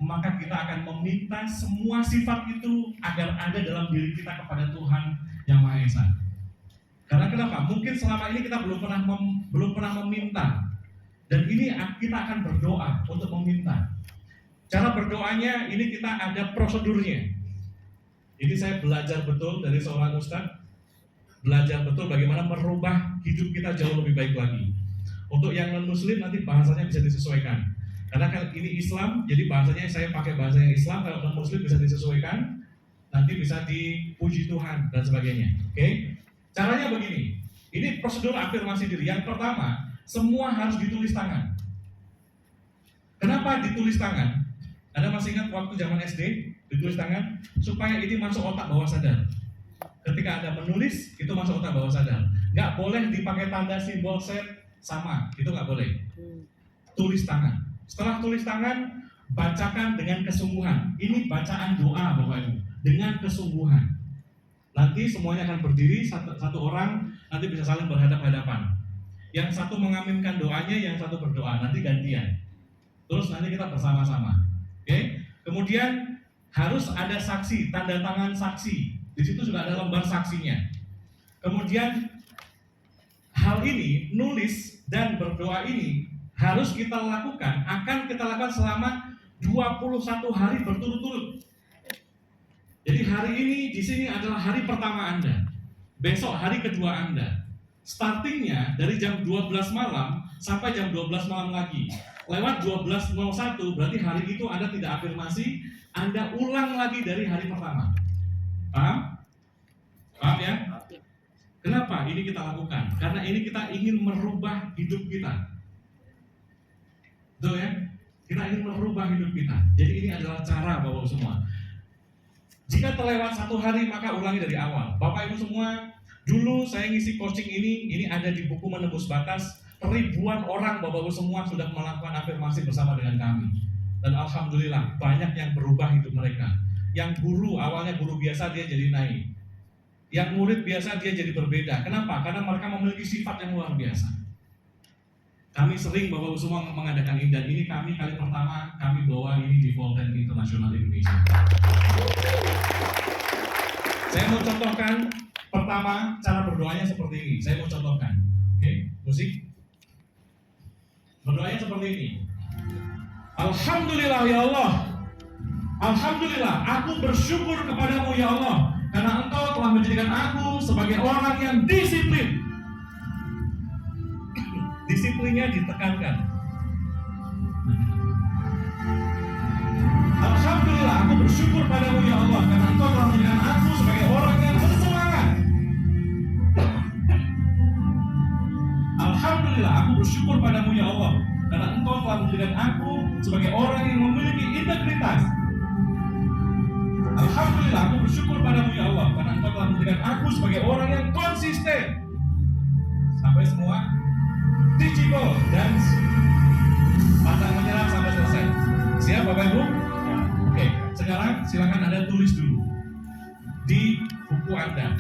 Maka kita akan meminta semua sifat itu agar ada dalam diri kita kepada Tuhan Yang Maha Esa. Karena kenapa? Mungkin selama ini kita belum pernah meminta, dan ini kita akan berdoa untuk meminta. Cara berdoanya ini kita ada prosedurnya. Ini saya belajar betul dari seorang ustadz. Belajar betul bagaimana merubah hidup kita jauh lebih baik lagi. Untuk yang non-muslim nanti bahasanya bisa disesuaikan. Karena kan ini Islam, jadi bahasanya saya pakai bahasa yang Islam. Kalau non-muslim bisa disesuaikan, nanti bisa dipuji Tuhan dan sebagainya. Oke? Caranya begini. Ini prosedur afirmasi diri. Yang pertama, semua harus ditulis tangan. Kenapa ditulis tangan? Anda masih ingat waktu zaman SD ditulis tangan? Supaya ini masuk otak bawah sadar. Ketika Anda menulis, itu masuk otak bawah sadar. Nggak boleh dipakai tanda simbol set sama, itu nggak boleh. Tulis tangan. Setelah tulis tangan, bacakan dengan kesungguhan. Ini bacaan doa, Bapak Ibu, dengan kesungguhan. Nanti semuanya akan berdiri, satu orang nanti bisa saling berhadap-hadapan. Yang satu mengaminkan doanya, yang satu berdoa. Nanti gantian. Terus nanti kita bersama-sama. Oke? Kemudian harus ada saksi, tanda tangan saksi. Di situ juga ada lembar saksinya. Kemudian hal ini, nulis dan berdoa ini harus kita lakukan, akan kita lakukan selama 21 hari berturut-turut. Jadi hari ini di sini adalah hari pertama Anda. Besok hari kedua Anda. Startingnya dari jam 12 malam sampai jam 12 malam lagi. Lewat 12.01 berarti hari itu Anda tidak afirmasi, Anda ulang lagi dari hari pertama. Paham? Paham ya? Kenapa ini kita lakukan? Karena ini kita ingin merubah hidup kita. Betul ya? Kita ingin merubah hidup kita. Jadi ini adalah cara Bapak-Ibu semua. Jika terlewat satu hari maka ulangi dari awal. Bapak Ibu semua, dulu saya ngisi coaching ini ada di buku Menembus Batas. Ribuan orang Bapak Ibu semua sudah melakukan afirmasi bersama dengan kami. Dan alhamdulillah banyak yang berubah hidup mereka. Yang guru, awalnya guru biasa dia jadi naik. Yang murid biasa dia jadi berbeda. Kenapa? Karena mereka memiliki sifat yang luar biasa. Kami sering Bapak Ibu semua mengadakan ini, dan ini kali pertama kami bawa ini di Volten Internasional Indonesia. Saya mau contohkan pertama cara berdoanya seperti ini. Saya mau contohkan. Oke, musik. Berdoanya seperti ini. Alhamdulillah ya Allah. Alhamdulillah, aku bersyukur kepadamu ya Allah, karena Engkau telah menjadikan aku sebagai orang yang disiplin. Disiplinnya ditekankan. Alhamdulillah, aku bersyukur padamu ya Allah, karena Engkau telah menjadikan aku sebagai orang yang bersemangat. Alhamdulillah, aku bersyukur padamu ya Allah, karena Engkau telah menjadikan aku sebagai orang yang memiliki integritas. Alhamdulillah, aku bersyukur padamu ya Allah, karena Engkau telah menjadikan aku sebagai orang yang konsisten. Sampai semua teachable dan pantang menyerah sampai selesai. Siap Bapak Ibu? Oke, sekarang silakan Anda tulis dulu di buku Anda.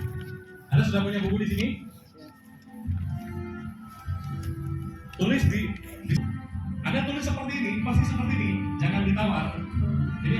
Anda sudah punya buku di sini? Tulis di Anda tulis seperti ini, pasti seperti ini. Jangan ditawar. Jadi